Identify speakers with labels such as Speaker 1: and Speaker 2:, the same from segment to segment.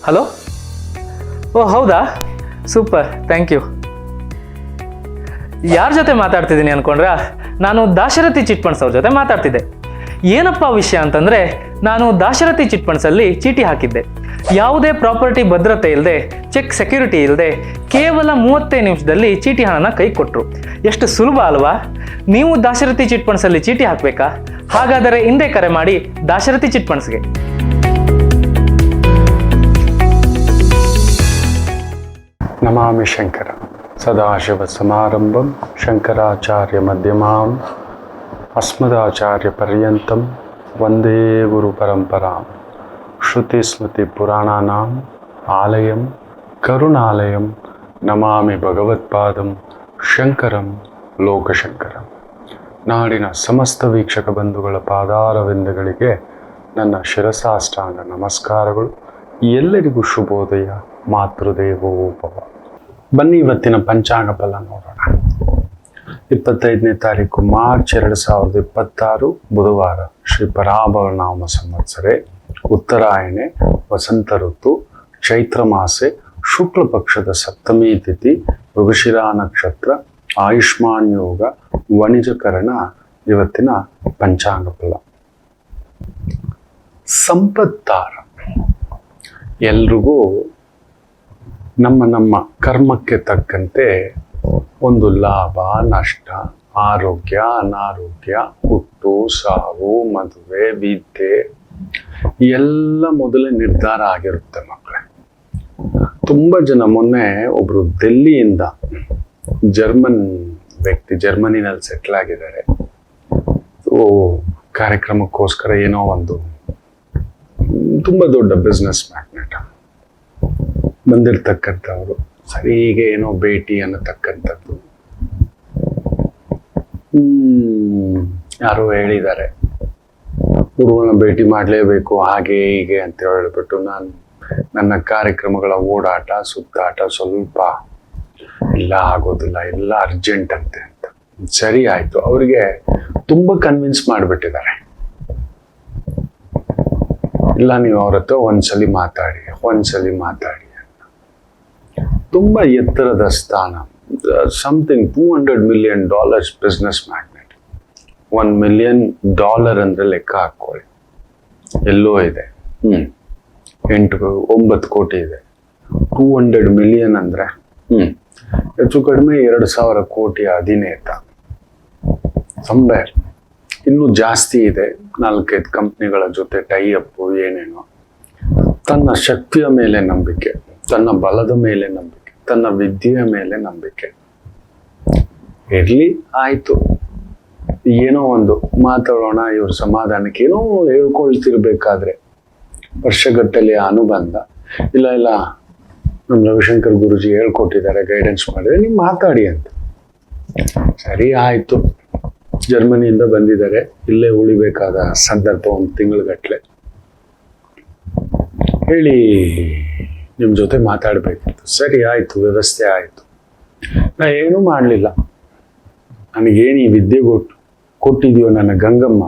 Speaker 1: Hello. ಓ ಹೌದಾ, super, thank you. ಯಾರ ಜೊತೆ ಮಾತಾಡ್ತಿದ್ದೀನಿ ಅಂದ್ಕೊಂಡ್ರಾ? ನಾನು ದಾಶರಥಿ ಚಿಟ್ ಫಂಡ್ಸ್ ಅವ್ರ ಜೊತೆ ಮಾತಾಡ್ತಿದ್ದೆ. ಏನಪ್ಪ ವಿಷಯ ಅಂತಂದರೆ, ನಾನು ದಾಶರಥಿ ಚಿಟ್ ಫಂಡ್ಸಲ್ಲಿ ಚೀಟಿ ಹಾಕಿದ್ದೆ. ಯಾವುದೇ ಪ್ರಾಪರ್ಟಿ ಭದ್ರತೆ ಇಲ್ಲದೆ, ಚೆಕ್ ಸೆಕ್ಯೂರಿಟಿ ಇಲ್ಲದೆ, ಕೇವಲ 35 ನಿಮಿಷದಲ್ಲಿ ಚೀಟಿ ಹಣನ ಕೈ ಕೊಟ್ಟರು. ಎಷ್ಟು ಸುಲಭ ಅಲ್ವಾ? ನೀವು ದಾಶರಥಿ ಚಿಟ್ ಫಂಡ್ಸಲ್ಲಿ ಚೀಟಿ ಹಾಕಬೇಕಾ? ಹಾಗಾದರೆ ಹಿಂದೆ ಕರೆ ಮಾಡಿ ದಾಶರಥಿ ಚಿಟ್ ಫಂಡ್ಸ್ಗೆ.
Speaker 2: ನಮಾಮಿ ಶಂಕರ ಸದಾಶಿವ ಸಮಾರಂಭಂ ಶಂಕರಾಚಾರ್ಯ ಮಧ್ಯಮಾಂ ಅಸ್ಮದಾಚಾರ್ಯ ಪರ್ಯಂತಂ ವಂದೇ ಗುರು ಪರಂಪರಾಂ. ಶ್ರುತಿ ಸ್ಮೃತಿ ಪುರಾಣಾನಾಂ ಆಲಯಂ ಕರುಣಾಲಯಂ ನಮಾಮಿ ಭಗವತ್ಪಾದಂ ಶಂಕರಂ ಲೋಕಶಂಕರಂ. ನಾಡಿನ ಸಮಸ್ತ ವೀಕ್ಷಕ ಬಂಧುಗಳ ಪಾದಾರವಿಂದಗಳಿಗೆ ನನ್ನ ಶಿರಸಾಷ್ಟಾಂಗ ನಮಸ್ಕಾರಗಳು. ಎಲ್ಲರಿಗೂ ಶುಭೋದಯ. ಮಾತೃದೇವೋಭವ. ಬನ್ನಿ ಇವತ್ತಿನ ಪಂಚಾಂಗ ಫಲ ನೋಡೋಣ. 25ನೇ ತಾರೀಕು ಮಾರ್ಚ್ 2026 ಬುಧವಾರ. ಶ್ರೀ ಪರಾಭವ ನಾಮ ಸಂವತ್ಸರೆ, ಉತ್ತರಾಯಣೆ, ವಸಂತ ಋತು, ಚೈತ್ರ ಮಾಸೆ, ಶುಕ್ಲ ಪಕ್ಷದ ಸಪ್ತಮಿ ತಿಥಿ, ಮೃಗಶಿರಾ ನಕ್ಷತ್ರ, ಆಯುಷ್ಮಾನ್ ಯೋಗ, ವಣಿಜಕರಣ. ಇವತ್ತಿನ ಪಂಚಾಂಗ ಫಲ. ಸಂಪತ್ತಾರ ಎಲ್ರಿಗೂ ನಮ್ಮ ಕರ್ಮಕ್ಕೆ ತಕ್ಕಂತೆ ಒಂದು ಲಾಭ ನಷ್ಟ, ಆರೋಗ್ಯ ಅನಾರೋಗ್ಯ, ಹುಟ್ಟು ಸಾವು, ಮದುವೆ, ವಿದ್ಯೆ ಎಲ್ಲ ಮೊದಲೇ ನಿರ್ಧಾರ ಆಗಿರುತ್ತೆ ಮಕ್ಕಳೇ. ತುಂಬ ಜನ, ಮೊನ್ನೆ ಒಬ್ರು ದಿಲ್ಲಿಯಿಂದ ಜರ್ಮನ್ ವ್ಯಕ್ತಿ ಜರ್ಮನಿನಲ್ಲಿ ಸೆಟ್ಲ್ ಆಗಿದ್ದಾರೆ. ಕಾರ್ಯಕ್ರಮಕ್ಕೋಸ್ಕರ ಏನೋ ಒಂದು ತುಂಬ ದೊಡ್ಡ ಬಿಸ್ನೆಸ್ ಮ್ಯಾಗ್ನೆಟ್ ಬಂದಿರ್ತಕ್ಕಂಥವ್ರು. ಸರಿ, ಹೀಗೆ ಏನೋ ಭೇಟಿ ಅನ್ನತಕ್ಕಂಥದ್ದು ಯಾರೋ ಹೇಳಿದ್ದಾರೆ, ಗುರುಗಳನ್ನ ಭೇಟಿ ಮಾಡಲೇಬೇಕು ಹಾಗೆ ಹೀಗೆ ಅಂತ ಹೇಳಿಬಿಟ್ಟು ನನ್ನ ಕಾರ್ಯಕ್ರಮಗಳ ಓಡಾಟ ಸುತ್ತಾಟ ಸ್ವಲ್ಪ ಇಲ್ಲ ಆಗೋದಿಲ್ಲ, ಎಲ್ಲ ಅರ್ಜೆಂಟ್ ಅಂತೆ ಅಂತ. ಸರಿ ಆಯ್ತು, ಅವರಿಗೆ ತುಂಬ ಕನ್ವಿನ್ಸ್ ಮಾಡಿಬಿಟ್ಟಿದ್ದಾರೆ. ಇಲ್ಲ, ನೀವು ಅವ್ರ ಹತ್ರ ಒಂದ್ಸಲಿ ಮಾತಾಡಿ ಅಂತ. ತುಂಬ ಎತ್ತರದ ಸ್ಥಾನ, something $200 million business magnet. $1 million ಅಂದ್ರೆ ಲೆಕ್ಕ ಹಾಕೊಳ್ಳಿ, ಎಲ್ಲೋ ಇದೆ. 8-9 ಕೋಟಿ ಇದೆ. 200 million ಅಂದ್ರೆ ಹೆಚ್ಚು ಕಡಿಮೆ 2,000 ಕೋಟಿ ಅಧಿನೇತ. ಸಂಬೇರ್ ಇನ್ನೂ ಜಾಸ್ತಿ ಇದೆ. 4-5 ಕಂಪ್ನಿಗಳ ಜೊತೆ ಟೈ ಅಪ್, ಏನೇನೋ. ತನ್ನ ಶಕ್ತಿಯ ಮೇಲೆ ನಂಬಿಕೆ, ತನ್ನ ಬಲದ ಮೇಲೆ ನಂಬಿಕೆ, ತನ್ನ ವಿದ್ಯೆಯ ಮೇಲೆ ನಂಬಿಕೆ ಇರ್ಲಿ. ಆಯ್ತು, ಏನೋ ಒಂದು ಮಾತಾಡೋಣ ಇವ್ರ ಸಮಾಧಾನಕ್ಕೆ, ಏನೋ ಹೇಳ್ಕೊಳ್ತಿರ್ಬೇಕಾದ್ರೆ ವರ್ಷಗಟ್ಟಲೆ ಅನುಬಂಧ. ಇಲ್ಲ ನಮ್ಮ ರವಿಶಂಕರ್ ಗುರುಜಿ ಹೇಳ್ಕೊಟ್ಟಿದ್ದಾರೆ, ಗೈಡೆನ್ಸ್ ಮಾಡಿದ್ರೆ ನೀವು ಮಾತಾಡಿ ಅಂತ. ಸರಿ ಆಯ್ತು, ಜರ್ಮನಿಯಿಂದ ಬಂದಿದ್ದಾರೆ, ಇಲ್ಲೇ ಉಳಿಬೇಕಾದ ಸಂದರ್ಭ, 1 ತಿಂಗಳಗಟ್ಲೆ. ಹೇಳಿ, ನಿಮ್ಮ ಜೊತೆ ಮಾತಾಡಬೇಕಿತ್ತು. ಸರಿ ಆಯ್ತು, ವ್ಯವಸ್ಥೆ ಆಯ್ತು. ನಾ ಏನೂ ಮಾಡಲಿಲ್ಲ. ನನಗೇನು ಈ ವಿದ್ಯೆ ಕೊಟ್ಟಿದೆಯೋ ನನ್ನ ಗಂಗಮ್ಮ,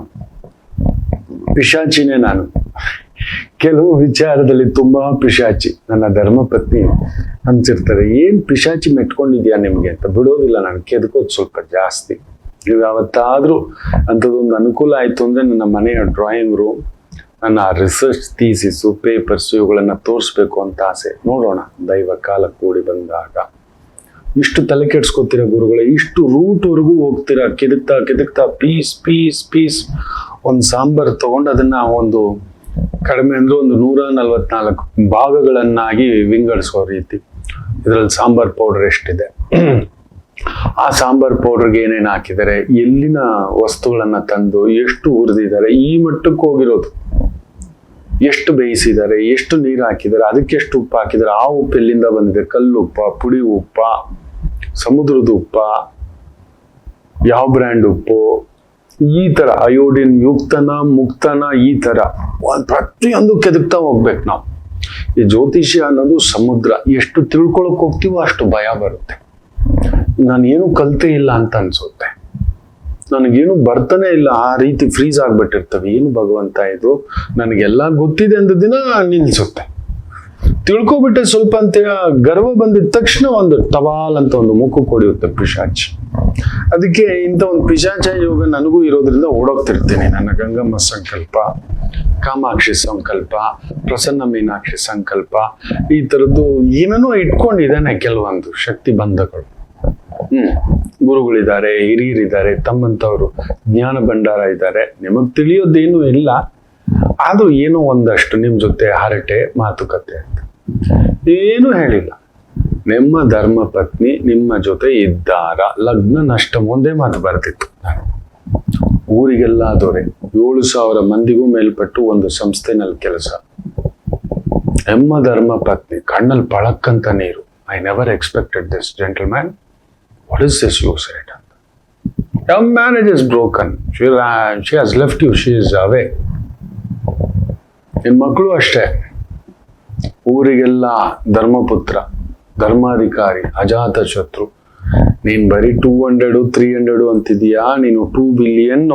Speaker 2: ಪಿಶಾಚಿನೇ ನಾನು. ಕೆಲವು ವಿಚಾರದಲ್ಲಿ ತುಂಬಾ ಪಿಶಾಚಿ. ನನ್ನ ಧರ್ಮಪತ್ನಿ ಅಂತಿರ್ತಾರೆ, ಏನು ಪಿಶಾಚಿ ಮೆಟ್ಕೊಂಡಿದ್ಯಾ ನಿಮ್ಗೆ ಅಂತ. ಬಿಡೋದಿಲ್ಲ, ನಾನು ಕೆದಕೋದು ಸ್ವಲ್ಪ ಜಾಸ್ತಿ. ನೀವು ಯಾವತ್ತಾದ್ರೂ ಅಂಥದ್ದೊಂದು ಅನುಕೂಲ ಆಯ್ತು ಅಂದ್ರೆ ನನ್ನ ಮನೆಯ ಡ್ರಾಯಿಂಗ್ ರೂಮ್, ನನ್ನ ರಿಸರ್ಚ್ ಥೀಸಿಸು, ಪೇಪರ್ಸು ಇವುಗಳನ್ನ ತೋರಿಸ್ಬೇಕು ಅಂತ ಆಸೆ. ನೋಡೋಣ, ದೈವ ಕಾಲ ಕೂಡಿ ಬಂದಾಗ. ಇಷ್ಟು ತಲೆ ಕೆಡ್ಸ್ಕೊತೀರ ಗುರುಗಳೇ, ಇಷ್ಟು ರೂಟ್ವರೆಗೂ ಹೋಗ್ತೀರಾ, ಕೆದಕ್ತಾ ಪೀಸ್ ಒಂದು ಸಾಂಬಾರು ತಗೊಂಡು ಅದನ್ನ ಒಂದು ಕಡಿಮೆ ಅಂದ್ರೆ ಒಂದು 144 ಭಾಗಗಳನ್ನಾಗಿ ವಿಂಗಡಿಸೋ ರೀತಿ. ಇದರಲ್ಲಿ ಸಾಂಬಾರ್ ಪೌಡರ್ ಎಷ್ಟಿದೆ, ಆ ಸಾಂಬಾರ್ ಪೌಡರ್ಗೆ ಏನೇನು ಹಾಕಿದ್ದಾರೆ, ಎಲ್ಲಿನ ವಸ್ತುಗಳನ್ನ ತಂದು ಎಷ್ಟು ಹುರಿದಿದ್ದಾರೆ, ಈ ಮಟ್ಟಕ್ಕೆ ಹೋಗಿರೋದು. ಎಷ್ಟು ಬೇಯಿಸಿದ್ದಾರೆ, ಎಷ್ಟು ನೀರು ಹಾಕಿದ್ದಾರೆ, ಅದಕ್ಕೆ ಎಷ್ಟು ಉಪ್ಪು ಹಾಕಿದ್ದಾರೆ, ಆ ಉಪ್ಪು ಎಲ್ಲಿಂದ ಬಂದಿದೆ, ಕಲ್ಲುಪ್ಪ, ಪುಡಿ ಉಪ್ಪ, ಸಮುದ್ರದ ಉಪ್ಪ, ಯಾವ ಬ್ರ್ಯಾಂಡ್ ಉಪ್ಪು, ಈ ತರ ಅಯೋಡಿನ್ ಯುಕ್ತನ ಮುಕ್ತನ, ಈ ತರ ಪ್ರತಿಯೊಂದು ಕೆದಕ್ತಾ ಹೋಗ್ಬೇಕು ನಾವು. ಈ ಜ್ಯೋತಿಷ್ಯ ಅನ್ನೋದು ಸಮುದ್ರ. ಎಷ್ಟು ತಿಳ್ಕೊಳಕ್ ಹೋಗ್ತೀವೋ ಅಷ್ಟು ಭಯ ಬರುತ್ತೆ. ನಾನೇನು ಕಲ್ತೇ ಇಲ್ಲ ಅಂತ ಅನ್ಸುತ್ತೆ, ನನಗೇನು ಬರ್ತಾನೆ ಇಲ್ಲ, ಆ ರೀತಿ ಫ್ರೀಸ್ ಆಗ್ಬಿಟ್ಟಿರ್ತವೆ. ಏನು ಭಗವಂತ ಇದು, ನನಗೆಲ್ಲ ಗೊತ್ತಿದೆ ಅಂದ ದಿನ ನಿಲ್ಸುತ್ತೆ. ತಿಳ್ಕೊಬಿಟ್ಟೆ ಸ್ವಲ್ಪ ಅಂತ ಗರ್ವ ಬಂದಿದ ತಕ್ಷಣ ಒಂದು ಟವಾಲ್ ಅಂತ ಒಂದು ಮುಖ ಕೊಡಿಯುತ್ತೆ ಪಿಶಾಚ್. ಅದಕ್ಕೆ ಇಂಥ ಒಂದು ಪಿಶಾಚ ಯೋಗ ನನಗೂ ಇರೋದ್ರಿಂದ ಓಡೋಗ್ತಿರ್ತೀನಿ. ನನ್ನ ಗಂಗಮ್ಮ ಸಂಕಲ್ಪ, ಕಾಮಾಕ್ಷಿ ಸಂಕಲ್ಪ, ಪ್ರಸನ್ನ ಮೀನಾಕ್ಷಿ ಸಂಕಲ್ಪ, ಈ ತರದ್ದು ಏನೇನೋ ಇಟ್ಕೊಂಡಿದ್ದಾನೆ ಕೆಲವೊಂದು ಶಕ್ತಿ ಬಂಧಗಳು. ಗುರುಗಳಿದ್ದಾರೆ, ಹಿರಿಯರಿದ್ದಾರೆ, ತಮ್ಮಂತವರು ಜ್ಞಾನ ಭಂಡಾರ ಇದ್ದಾರೆ. ನಿಮಗ್ ತಿಳಿಯೋದೇನು ಇಲ್ಲ, ಆದ್ರೂ ಏನೋ ಒಂದಷ್ಟು ನಿಮ್ ಜೊತೆ ಹರಟೆ ಮಾತುಕತೆ ಅಂತ ಏನು ಹೇಳಿಲ್ಲ. ನಿಮ್ಮ ಧರ್ಮ ಪತ್ನಿ ನಿಮ್ಮ ಜೊತೆ ಇದ್ದಾರ, ಲಗ್ನ ನಷ್ಟ ಒಂದೇ ಮಾತು ಬರ್ತಿತ್ತು. ಊರಿಗೆಲ್ಲ ದೊರೆ, 7,000 ಮಂದಿಗೂ ಮೇಲ್ಪಟ್ಟು ಒಂದು ಸಂಸ್ಥೆನಲ್ಲಿ ಕೆಲಸ. ನಿಮ್ಮ ಧರ್ಮ ಪತ್ನಿ ಕಣ್ಣಲ್ಲಿ ಪಳಕ್ಕಂತ ನೀರು. I never expected this gentleman. What is this you said ಅಂತ. Your marriage is broken. She has left you. She is away. ನಿನ್ ಮಕ್ಕಳು ಅಷ್ಟೇ. ಊರಿಗೆಲ್ಲ ಧರ್ಮಪುತ್ರ, ಧರ್ಮಾಧಿಕಾರಿ, ಅಜಾತ ಶತ್ರು. ನೀನ್ ಬರೀ 200, 300 ಅಂತಿದೀಯಾ. ನೀನು 2 ಬಿಲಿಯನ್,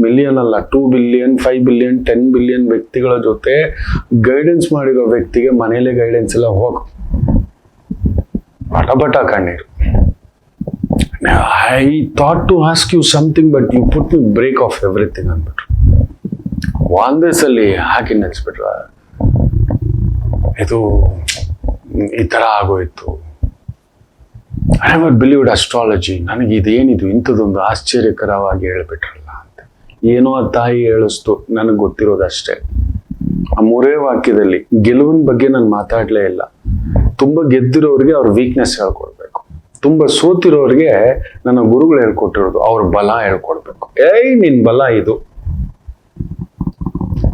Speaker 2: ಮಿಲಿಯನ್ ಅಲ್ಲ, 2 ಬಿಲಿಯನ್, 5 ಬಿಲಿಯನ್, 10 ಬಿಲಿಯನ್ ವ್ಯಕ್ತಿಗಳ ಜೊತೆ ಗೈಡೆನ್ಸ್ ಮಾಡಿರೋ ವ್ಯಕ್ತಿಗೆ ಮನೇಲೆ ಗೈಡೆನ್ಸ್ ಎಲ್ಲ ಹೋಗ ಪಟ ಕಣ್ಣೀರು. I thought to ask you something, but you put me break off everything ಅಂದ್ಬಿಟ್ರು. ಒಂದೇ ಸಲಿ ಹಾಕಿ ನೆನೆಸ್ಬಿಟ್ರ. ಇದು ಈ ತರ ಆಗೋಯ್ತು. I never believed astrology. ನನಗೆ ಇದೇನಿದು ಇಂಥದ್ದೊಂದು ಆಶ್ಚರ್ಯಕರವಾಗಿ ಹೇಳ್ಬಿಟ್ರಲ್ಲ ಅಂತ. ಏನೋ ಆ ತಾಯಿ ಹೇಳಿಸ್ತು, ನನಗೆ ಗೊತ್ತಿರೋದಷ್ಟೇ. ಆ 3 ವಾಕ್ಯದಲ್ಲಿ ಗೆಲುವಿನ ಬಗ್ಗೆ ನಾನು ಮಾತಾಡ್ಲೇ ಇಲ್ಲ. ತುಂಬಾ ಗೆದ್ದಿರೋರಿಗೆ ಅವ್ರ ವೀಕ್ನೆಸ್ ಹೇಳ್ಕೊಡ್ಬೇಕು, ತುಂಬಾ ಸೋತಿರೋರಿಗೆ ನನ್ನ ಗುರುಗಳು ಹೇಳ್ಕೊಟ್ಟಿರೋದು ಅವ್ರ ಬಲ ಹೇಳ್ಕೊಡ್ಬೇಕು. ನಿನ್ ಬಲ ಇದು.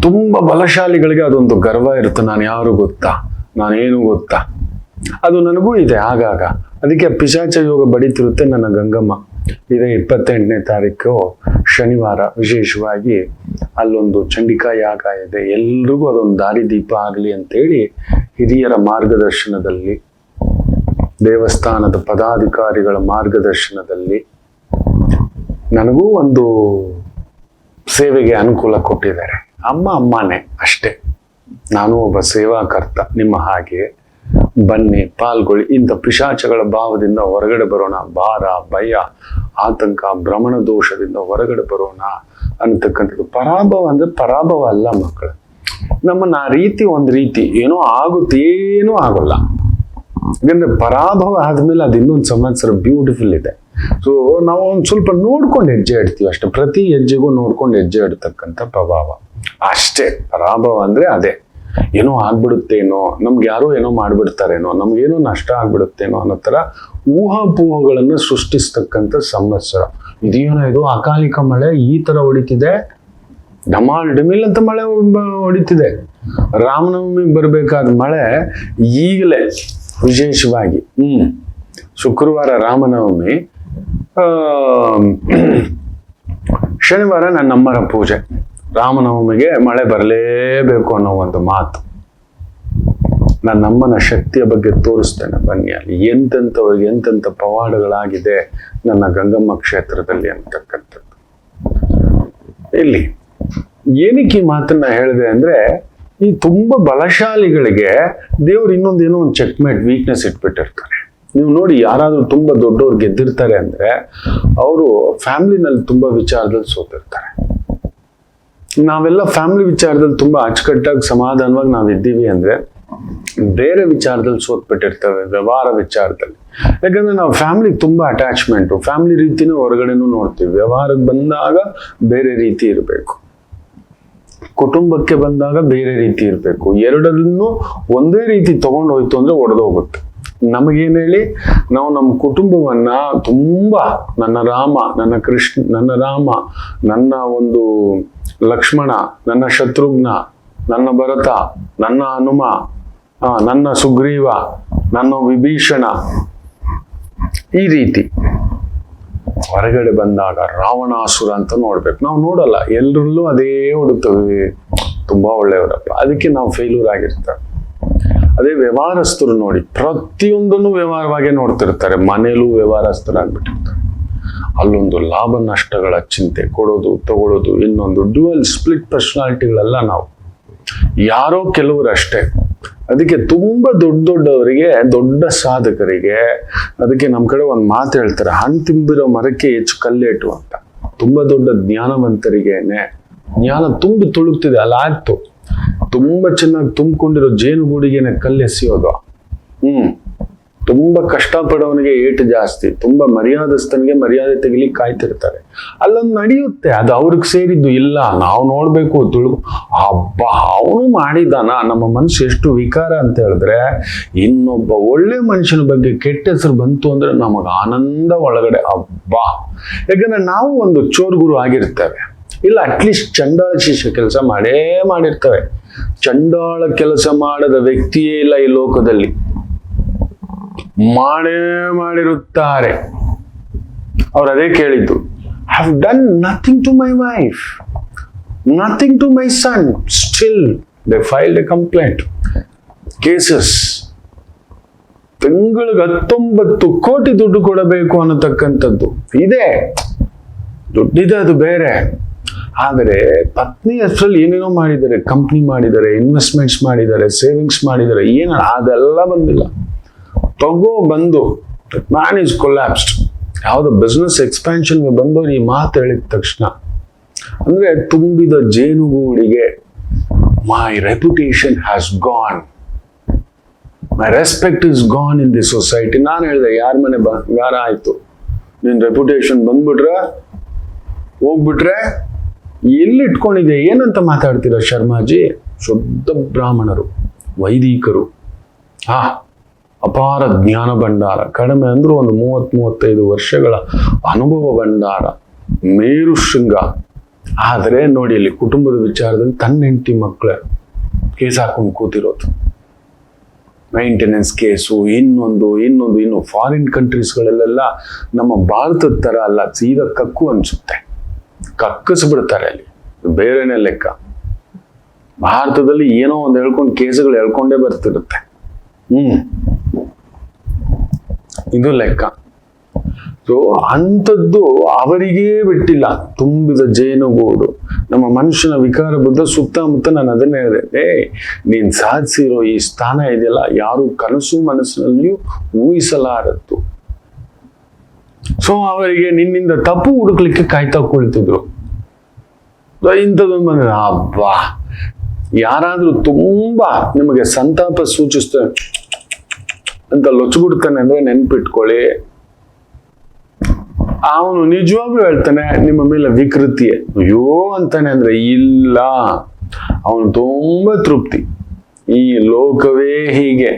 Speaker 2: ತುಂಬಾ ಬಲಶಾಲಿಗಳಿಗೆ ಅದೊಂದು ಗರ್ವ ಇರುತ್ತೆ, ನಾನು ಯಾರು ಗೊತ್ತಾ, ನಾನೇನು ಗೊತ್ತಾ. ಅದು ನನಗೂ ಇದೆ ಆಗಾಗ. ಅದಕ್ಕೆ ಪಿಶಾಚ ಯೋಗ ಬಡಿತಿರುತ್ತೆ ನನ್ನ ಗಂಗಮ್ಮ. ಇದೇ 28ನೇ ತಾರೀಕು ಶನಿವಾರ ವಿಶೇಷವಾಗಿ ಅಲ್ಲೊಂದು ಚಂಡಿಕಾ ಯಾಗ ಇದೆ. ಎಲ್ರಿಗೂ ಅದೊಂದು ದಾರಿದೀಪ ಆಗಲಿ ಅಂತೇಳಿ ಹಿರಿಯರ ಮಾರ್ಗದರ್ಶನದಲ್ಲಿ, ದೇವಸ್ಥಾನದ ಪದಾಧಿಕಾರಿಗಳ ಮಾರ್ಗದರ್ಶನದಲ್ಲಿ ನನಗೂ ಒಂದು ಸೇವೆಗೆ ಅನುಕೂಲ ಕೊಟ್ಟಿದ್ದಾರೆ. ಅಮ್ಮನೇ ಅಷ್ಟೇ. ನಾನು ಒಬ್ಬ ಸೇವಾಕರ್ತ ನಿಮ್ಮ ಹಾಗೆ. ಬನ್ನಿ, ಪಾಲ್ಗೊಳ್ಳಿ. ಇಂಥ ಪಿಶಾಚಗಳ ಭಾವದಿಂದ ಹೊರಗಡೆ ಬರೋಣ. ಭಾರ, ಭಯ, ಆತಂಕ, ಭ್ರಮಣ ದೋಷದಿಂದ ಹೊರಗಡೆ ಬರೋಣ ಅನ್ನತಕ್ಕಂಥದ್ದು. ಪರಾಭವ ಅಂದ್ರೆ ಪರಾಭವ ಅಲ್ಲ ಮಕ್ಕಳು. ನಮ್ಮನ್ನ ಆ ರೀತಿ ಒಂದು ರೀತಿ ಏನೋ ಆಗುತ್ತೆ, ಏನೂ ಆಗೋಲ್ಲ. ಯಾಕಂದ್ರೆ ಪರಾಭವ ಆದ್ಮೇಲೆ ಅದು ಇನ್ನೊಂದು ಸಂವತ್ಸರ ಬ್ಯೂಟಿಫುಲ್ ಇದೆ. ಸೊ ನಾವು ಒಂದು ಸ್ವಲ್ಪ ನೋಡ್ಕೊಂಡು ಹೆಜ್ಜೆ ಇಡ್ತೀವಿ ಅಷ್ಟೇ. ಪ್ರತಿ ಹೆಜ್ಜೆಗೂ ನೋಡ್ಕೊಂಡು ಹೆಜ್ಜೆ ಇಡ್ತಕ್ಕಂಥ ಪ್ರಭಾವ ಅಷ್ಟೇ. ಪರಾಭವ ಅಂದ್ರೆ ಅದೇ. ಏನೋ ಆಗ್ಬಿಡುತ್ತೇನೋ, ನಮ್ಗೆ ಯಾರೋ ಏನೋ ಮಾಡ್ಬಿಡ್ತಾರೇನೋ, ನಮ್ಗೇನೋ ನಷ್ಟ ಆಗ್ಬಿಡುತ್ತೇನೋ ಅನ್ನೋ ತರ ಊಹಾಪೋಹಗಳನ್ನು ಸೃಷ್ಟಿಸ್ತಕ್ಕಂಥ ಸಂವತ್ಸರ. ಇದೇನೋ ಇದು ಅಕಾಲಿಕ ಮಳೆ ಈ ತರ ಹೊಡಿತಿದೆ, ಡಮಾಲ್ ಡಿಮಿಲ್ ಅಂತ ಮಳೆ ಹೊಡಿತಿದೆ. ರಾಮನವಮಿಗೆ ಬರ್ಬೇಕಾದ ಮಳೆ ಈಗಲೇ ವಿಶೇಷವಾಗಿ ಶುಕ್ರವಾರ ರಾಮನವಮಿ, ಶನಿವಾರ ನನ್ನಮ್ಮರ ಪೂಜೆ. ರಾಮನವಮಿಗೆ ಮಳೆ ಬರಲೇಬೇಕು ಅನ್ನೋ ಒಂದು ಮಾತು. ನನ್ನಮ್ಮನ ಶಕ್ತಿಯ ಬಗ್ಗೆ ತೋರಿಸ್ತೇನೆ ಬನ್ನಿ. ಅಲ್ಲಿ ಎಂತೆಂಥವ್ರಿಗೆ ಎಂತೆಂಥ ಪವಾಡಗಳಾಗಿದೆ ನನ್ನ ಗಂಗಮ್ಮ ಕ್ಷೇತ್ರದಲ್ಲಿ ಅಂತಕ್ಕಂಥದ್ದು. ಇಲ್ಲಿ ಏನಕ್ಕೆ ಈ ಮಾತನ್ನ ಹೇಳಿದೆ ಅಂದ್ರೆ, ಈ ತುಂಬಾ ಬಲಶಾಲಿಗಳಿಗೆ ದೇವ್ರು ಇನ್ನೊಂದೇನೋ ಒಂದು ಚೆಕ್ಮೇಟ್ ವೀಕ್ನೆಸ್ ಇಟ್ಬಿಟ್ಟಿರ್ತಾರೆ. ನೀವು ನೋಡಿ, ಯಾರಾದ್ರೂ ತುಂಬಾ ದೊಡ್ಡವ್ರು ಗೆದ್ದಿರ್ತಾರೆ ಅಂದ್ರೆ ಅವರು ಫ್ಯಾಮಿಲಿನಲ್ಲಿ ತುಂಬಾ ವಿಚಾರದಲ್ಲಿ ಸೋತಿರ್ತಾರೆ. ನಾವೆಲ್ಲ ಫ್ಯಾಮಿಲಿ ವಿಚಾರದಲ್ಲಿ ತುಂಬಾ ಅಚ್ಚುಕಟ್ಟಾಗಿ ಸಮಾಧಾನವಾಗಿ ನಾವಿದ್ದೀವಿ ಅಂದ್ರೆ ಬೇರೆ ವಿಚಾರದಲ್ಲಿ ಸೋತ್ಬಿಟ್ಟಿರ್ತೇವೆ, ವ್ಯವಹಾರ ವಿಚಾರದಲ್ಲಿ. ಯಾಕಂದ್ರೆ ನಾವು ಫ್ಯಾಮಿಲಿಗೆ ತುಂಬಾ ಅಟ್ಯಾಚ್ಮೆಂಟು, ಫ್ಯಾಮಿಲಿ ರೀತಿನೂ ಹೊರಗಡೆನೂ ನೋಡ್ತೀವಿ. ವ್ಯವಹಾರಕ್ಕೆ ಬಂದಾಗ ಬೇರೆ ರೀತಿ ಇರಬೇಕು, ಕುಟುಂಬಕ್ಕೆ ಬಂದಾಗ ಬೇರೆ ರೀತಿ ಇರಬೇಕು. ಎರಡನ್ನೂ ಒಂದೇ ರೀತಿ ತಗೊಂಡು ಹೋಯ್ತು ಅಂದ್ರೆ ಒಡೆದೋಗುತ್ತೆ. ನಮಗೇನು ಹೇಳಿ, ನಾವು ನಮ್ಮ ಕುಟುಂಬವನ್ನ ತುಂಬಾ ನನ್ನ ರಾಮ, ನನ್ನ ಕೃಷ್ಣ, ನನ್ನ ರಾಮ, ನನ್ನ ಒಂದು ಲಕ್ಷ್ಮಣ, ನನ್ನ ಶತ್ರುಘ್ನ, ನನ್ನ ಭರತ, ನನ್ನ ಹನುಮ, ನನ್ನ ಸುಗ್ರೀವ, ನನ್ನ ವಿಭೀಷಣ, ಈ ರೀತಿ ಹೊರಗಡೆ ಬಂದಾಗ ರಾವಣಾಸುರ ಅಂತ ನೋಡ್ಬೇಕು. ನಾವು ನೋಡಲ್ಲ, ಎಲ್ಲರಲ್ಲೂ ಅದೇ ಹುಡುಕ್ತವೆ, ತುಂಬಾ ಒಳ್ಳೆಯವರಪ್ಪ, ಅದಕ್ಕೆ ನಾವು ಫೇಲ್ಯೂರ್ ಆಗಿರ್ತೇವೆ. ಅದೇ ವ್ಯವಹಾರಸ್ಥರು ನೋಡಿ, ಪ್ರತಿಯೊಂದನ್ನು ವ್ಯವಹಾರವಾಗಿ ನೋಡ್ತಿರ್ತಾರೆ. ಮನೇಲೂ ವ್ಯವಹಾರಸ್ಥರಾಗ್ಬಿಟ್ಟಿರ್ತಾರೆ. ಅಲ್ಲೊಂದು ಲಾಭ ನಷ್ಟಗಳ ಚಿಂತೆ, ಕೊಡೋದು ತಗೊಳ್ಳೋದು, ಇನ್ನೊಂದು ಡ್ಯುಯಲ್ ಸ್ಪ್ಲಿಟ್ ಪರ್ಸನಾಲಿಟಿಗಳೆಲ್ಲ ನಾವು. ಯಾರೋ ಕೆಲವರು ಅಷ್ಟೇ ಅದಕ್ಕೆ ತುಂಬಾ ದೊಡ್ಡವರಿಗೆ, ದೊಡ್ಡ ಸಾಧಕರಿಗೆ, ಅದಕ್ಕೆ ನಮ್ಮ ಕಡೆ ಒಂದು ಮಾತು ಹೇಳ್ತಾರೆ, ಹಣ್ಣು ತಿಂಬಿರೋ ಮರಕ್ಕೆ ಹೆಚ್ಚು ಕಲ್ಲೇಟು ಅಂತ. ತುಂಬಾ ದೊಡ್ಡ ಜ್ಞಾನವಂತರಿಗೇನೆ ಜ್ಞಾನ ತುಂಬಿ ತುಳುಕ್ತಿದೆ, ಅಲ್ಲಾಗ್ತು. ತುಂಬಾ ಚೆನ್ನಾಗಿ ತುಂಬಿಕೊಂಡಿರೋ ಜೇನುಗೂಡಿಗೆನೆ ಕಲ್ಲೆಸೆಯೋದು. ತುಂಬಾ ಕಷ್ಟಪಡೋನಿಗೆ ಏಟು ಜಾಸ್ತಿ, ತುಂಬಾ ಮರ್ಯಾದಸ್ಥನಿಗೆ ಮರ್ಯಾದೆ ತೆಗಿಲಿ ಕಾಯ್ತಿರ್ತಾರೆ. ಅಲ್ಲೊಂದು ನಡೆಯುತ್ತೆ, ಅದು ಅವ್ರಿಗೆ ಸೇರಿದ್ದು ಇಲ್ಲ, ನಾವು ನೋಡ್ಬೇಕು ಹಬ್ಬ ಅವನು ಮಾಡಿದಾನ. ನಮ್ಮ ಮನಸ್ಸು ಎಷ್ಟು ವಿಕಾರ ಅಂತ ಹೇಳಿದ್ರೆ, ಇನ್ನೊಬ್ಬ ಒಳ್ಳೆ ಮನುಷ್ಯನ ಬಗ್ಗೆ ಕೆಟ್ಟ ಹೆಸರು ಬಂತು ಅಂದ್ರೆ ನಮಗ ಆನಂದ ಒಳಗಡೆ ಹಬ್ಬ. ಯಾಕಂದ್ರೆ ನಾವು ಒಂದು ಚೋರ್ಗುರು ಆಗಿರ್ತೇವೆ, ಇಲ್ಲ ಅಟ್ಲೀಸ್ಟ್ ಚಂಡಾಳ ಶಿಷ್ಯ ಕೆಲಸ ಮಾಡಿರ್ತೇವೆ. ಚಂಡಾಳ ಕೆಲಸ ಮಾಡದ ವ್ಯಕ್ತಿಯೇ ಇಲ್ಲ ಈ ಲೋಕದಲ್ಲಿ, ಮಾಡಿರುತ್ತಾರೆ. ಅವ್ರು ಅದೇ ಕೇಳಿದ್ದು, have done nothing to my wife, nothing to my son, still they filed a complaint, cases. ತಿಂಗಳಿಗೆ 19 ಕೋಟಿ ದುಡ್ಡು ಕೊಡಬೇಕು ಅನ್ನತಕ್ಕಂಥದ್ದು ಇದೆ, ದುಡ್ಡಿದೆ, ಅದು ಬೇರೆ. ಆದರೆ ಪತ್ನಿ ಹೆಸರಲ್ಲಿ ಏನೇನೋ ಮಾಡಿದ್ದಾರೆ, ಕಂಪ್ನಿ ಮಾಡಿದ್ದಾರೆ, ಇನ್ವೆಸ್ಟ್ಮೆಂಟ್ಸ್ ಮಾಡಿದ್ದಾರೆ, ಸೇವಿಂಗ್ಸ್ ಮಾಡಿದ್ದಾರೆ, ಅದೆಲ್ಲ ಬಂದಿಲ್ಲ. ಬಂದು ಮ್ಯಾನ್ ಈಸ್ ಕೊಲ್ಯಾಪ್ಸ್ಡ್. ಯಾವುದೋ ಬಿಸ್ನೆಸ್ ಎಕ್ಸ್ಪ್ಯಾನ್ಷನ್ಗೆ ಬಂದವರು ಈ ಮಾತು ಹೇಳಿದ ತಕ್ಷಣ, ಅಂದ್ರೆ ತುಂಬಿದ ಜೇನುಗೂಡಿಗೆ my reputation has gone, my respect is gone in the society. ನಾನು ಹೇಳಿದೆ, ಯಾರ ಮನೆ ಬಂಗಾರ ಆಯ್ತು, ನಿನ್ ರೆಪ್ಯುಟೇಷನ್ ಬಂದ್ಬಿಟ್ರೆ, ಹೋಗ್ಬಿಟ್ರೆ, ಎಲ್ಲಿ ಇಟ್ಕೊಂಡಿದೆ, ಏನಂತ ಮಾತಾಡ್ತೀರ ಶರ್ಮಾಜಿ? ಶುದ್ಧ ಬ್ರಾಹ್ಮಣರು, ವೈದಿಕರು, ಅಪಾರ ಜ್ಞಾನ ಭಂಡಾರ, ಕಡಿಮೆ ಅಂದ್ರೂ ಒಂದು 30-35 ವರ್ಷಗಳ ಅನುಭವ ಭಂಡಾರ, ಮೇರು ಶೃಂಗ. ಆದರೆ ನೋಡಿ, ಇಲ್ಲಿ ಕುಟುಂಬದ ವಿಚಾರದಲ್ಲಿ ತನ್ನ ಹೆಂಡತಿ ಮಕ್ಕಳ ಕೇಸ್ ಹಾಕೊಂಡು ಕೂತಿರೋದು, ಮೈಂಟೆನೆನ್ಸ್ ಕೇಸು, ಇನ್ನು ಫಾರಿನ್ ಕಂಟ್ರೀಸ್ಗಳಲ್ಲೆಲ್ಲ ನಮ್ಮ ಭಾರತದ ತರ ಅಲ್ಲ, ಸೀದಾ ಕಕ್ಕು ಅನ್ಸುತ್ತೆ, ಕಕ್ಕಿಸ್ಬಿಡ್ತಾರೆ ಅಲ್ಲಿ, ಬೇರೆನೆ ಲೆಕ್ಕ. ಭಾರತದಲ್ಲಿ ಏನೋ ಒಂದು ಹೇಳ್ಕೊಂಡು ಕೇಸುಗಳು ಹೇಳ್ಕೊಂಡೇ ಬರ್ತಿರುತ್ತೆ. ಇದು ಲೆಕ್ಕ. ಸೊ ಅಂಥದ್ದು ಅವರಿಗೇ ಬಿಟ್ಟಿಲ್ಲ, ತುಂಬಿದ ಜೇನುಗೂಡು. ನಮ್ಮ ಮನುಷ್ಯನ ವಿಕಾರ ಬುದ್ಧ ಸುತ್ತಮುತ್ತ ನಾನು ಅದನ್ನೇ ಹೇಳಿದೆ, ನೀನ್ ಸಾಧಿಸಿರೋ ಈ ಸ್ಥಾನ ಇದೆಯಲ್ಲ, ಯಾರು ಕನಸು ಮನಸ್ಸಿನಲ್ಲಿಯೂ ಊಹಿಸಲಾರದ್ದು. ಸೊ ಅವರಿಗೆ ನಿನ್ನಿಂದ ತಪ್ಪು ಹುಡುಕ್ಲಿಕ್ಕೆ ಕಾಯ್ತಾ ಕುಳಿತಿದ್ರು. ಇಂಥದ್ದೊಂದು ಬಂದ ಹಬ್ಬ. ಯಾರಾದ್ರೂ ತುಂಬಾ ನಿಮಗೆ ಸಂತಾಪ ಸೂಚಿಸ್ತಾರೆ ಅಂತ ಲೊಚ್ಚುಬಿಡ್ತಾನೆ ಅಂದ್ರೆ ನೆನ್ಪಿಟ್ಕೊಳ್ಳಿ, ಅವನು ನಿಜವಾಗ್ಲೂ ಹೇಳ್ತಾನೆ ನಿಮ್ಮ ಮೇಲೆ ವಿಕೃತಿ, ಅಯ್ಯೋ ಅಂತಾನೆ ಅಂದ್ರೆ ಇಲ್ಲ, ಅವನು ತುಂಬಾ ತೃಪ್ತಿ. ಈ ಲೋಕವೇ ಹೀಗೆ.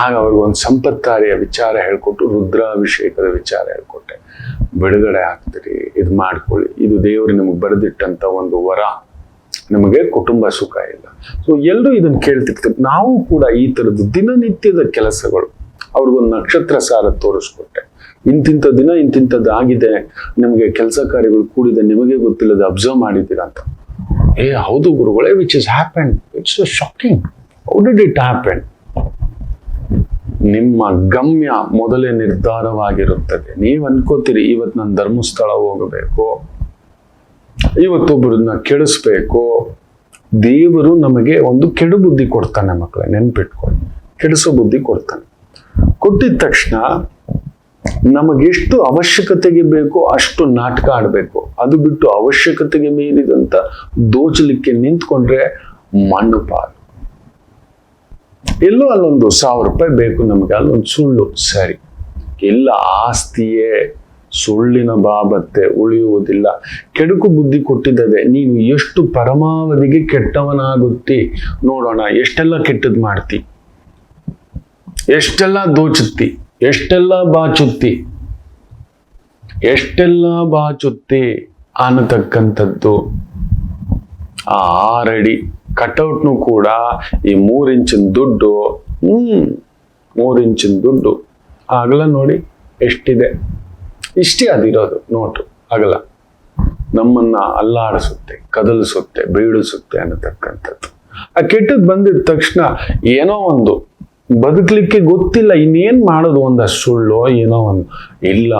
Speaker 2: ಆಗ ಅವ್ರಿಗೊಂದು ಸಂಪತ್ತಾರಿಯ ವಿಚಾರ ಹೇಳ್ಕೊಟ್ಟು, ರುದ್ರಾಭಿಷೇಕದ ವಿಚಾರ ಹೇಳ್ಕೊಟ್ಟೆ, ಬಿಡುಗಡೆ ಆಗ್ತೀರಿ, ಇದು ಮಾಡ್ಕೊಳ್ಳಿ, ಇದು ದೇವರು ನಿಮಗೆ ಬರೆದಿಟ್ಟಂತ ಒಂದು ವರ, ನಿಮಗೆ ಕುಟುಂಬ ಸುಖ ಇಲ್ಲ. ಸೊ ಎಲ್ಲರೂ ಇದನ್ನ ಕೇಳ್ತಿರ್ತೀವಿ. ನಾವು ಕೂಡ ಈ ತರದ್ದು ದಿನನಿತ್ಯದ ಕೆಲಸಗಳು, ಅವ್ರಿಗೊಂದು ನಕ್ಷತ್ರ ಸಾರ ತೋರಿಸ್ಕೊಟ್ಟೆ, ಇಂತಿಂಥ ದಿನ ಇಂತಿಂಥದ್ದು ಆಗಿದೆ, ನಿಮಗೆ ಕೆಲಸ ಕಾರ್ಯಗಳು ಕೂಡಿದೆ, ನಿಮಗೆ ಗೊತ್ತಿಲ್ಲದೆ ಅಬ್ಸರ್ವ್ ಮಾಡಿದ್ದೀರಾ ಅಂತ. ಹೌದು ಗುರುಗಳೇ, which is happen, it's shocking, how did it happen? ನಿಮ್ಮ ಗಮ್ಯ ಮೊದಲೇ ನಿರ್ಧಾರವಾಗಿರುತ್ತದೆ. ನೀವು ಅನ್ಕೋತೀರಿ, ಇವತ್ತು ನಾನು ಧರ್ಮಸ್ಥಳ ಹೋಗಬೇಕು, ಇವತ್ತೊಬ್ಬರನ್ನ ಕೆಡಿಸ್ಬೇಕು. ದೇವರು ನಮಗೆ ಒಂದು ಕೆಡು ಬುದ್ಧಿ ಕೊಡ್ತಾನೆ ಮಕ್ಕಳೇ, ನೆನ್ಪಿಟ್ಕೊಳ್ಳಿ, ಕೆಡಿಸೋ ಬುದ್ಧಿ ಕೊಡ್ತಾನೆ. ಕೊಟ್ಟಿದ ತಕ್ಷಣ ನಮಗೆಷ್ಟು ಅವಶ್ಯಕತೆಗೆ ಬೇಕೋ ಅಷ್ಟು ನಾಟಕ ಆಡ್ಬೇಕು. ಅದು ಬಿಟ್ಟು ಅವಶ್ಯಕತೆಗೆ ಮೀರಿದಂತ ದೋಚಲಿಕ್ಕೆ ನಿಂತ್ಕೊಂಡ್ರೆ ಮಣ್ಣು ಪಾಲು. ಎಲ್ಲೋ ಅಲ್ಲೊಂದು 1000 ರೂಪಾಯಿ ಬೇಕು ನಮಗೆ, ಅಲ್ಲೊಂದು ಸುಳ್ಳು, ಸರಿ ಇಲ್ಲ, ಆಸ್ತಿಯೇ ಸುಳ್ಳಿನ ಬಾಬತ್ತೆ ಉಳಿಯುವುದಿಲ್ಲ. ಕೆಡುಕು ಬುದ್ಧಿ ಕೊಟ್ಟಿದ್ದದೆ, ನೀನು ಎಷ್ಟು ಪರಮಾವಧಿಗೆ ಕೆಟ್ಟವನಾಗುತ್ತಿ ನೋಡೋಣ, ಎಷ್ಟೆಲ್ಲ ಕೆಟ್ಟದ್ ಮಾಡ್ತಿ, ಎಷ್ಟೆಲ್ಲ ದೋಚುತ್ತಿ, ಎಷ್ಟೆಲ್ಲ ಬಾಚುತ್ತಿ ಅನ್ನತಕ್ಕಂಥದ್ದು. ಆ 6 ಅಡಿ ಕಟ್ಔಟ್ನು ಕೂಡ ಈ 3 ಇಂಚಿನ ದುಡ್ಡು, 3 ಇಂಚಿನ ದುಡ್ಡು ಅಗಲ ನೋಡಿ ಎಷ್ಟಿದೆ, ಇಷ್ಟೇ ಅದಿರೋದು ನೋಟು ಅಗಲ. ನಮ್ಮನ್ನ ಅಲ್ಲಾಡಿಸುತ್ತೆ, ಕದಲಿಸುತ್ತೆ, ಬೀಳಿಸುತ್ತೆ ಅನ್ನತಕ್ಕಂಥದ್ದು. ಆ ಕೆಟ್ಟದ್ದು ಬಂದಿದ ತಕ್ಷಣ ಏನೋ ಒಂದು ಬದುಕಲಿಕ್ಕೆ ಗೊತ್ತಿಲ್ಲ, ಇನ್ನೇನ್ ಮಾಡೋದು, ಒಂದಷ್ಟು ಸುಳ್ಳು ಏನೋ ಒಂದು ಇಲ್ಲ,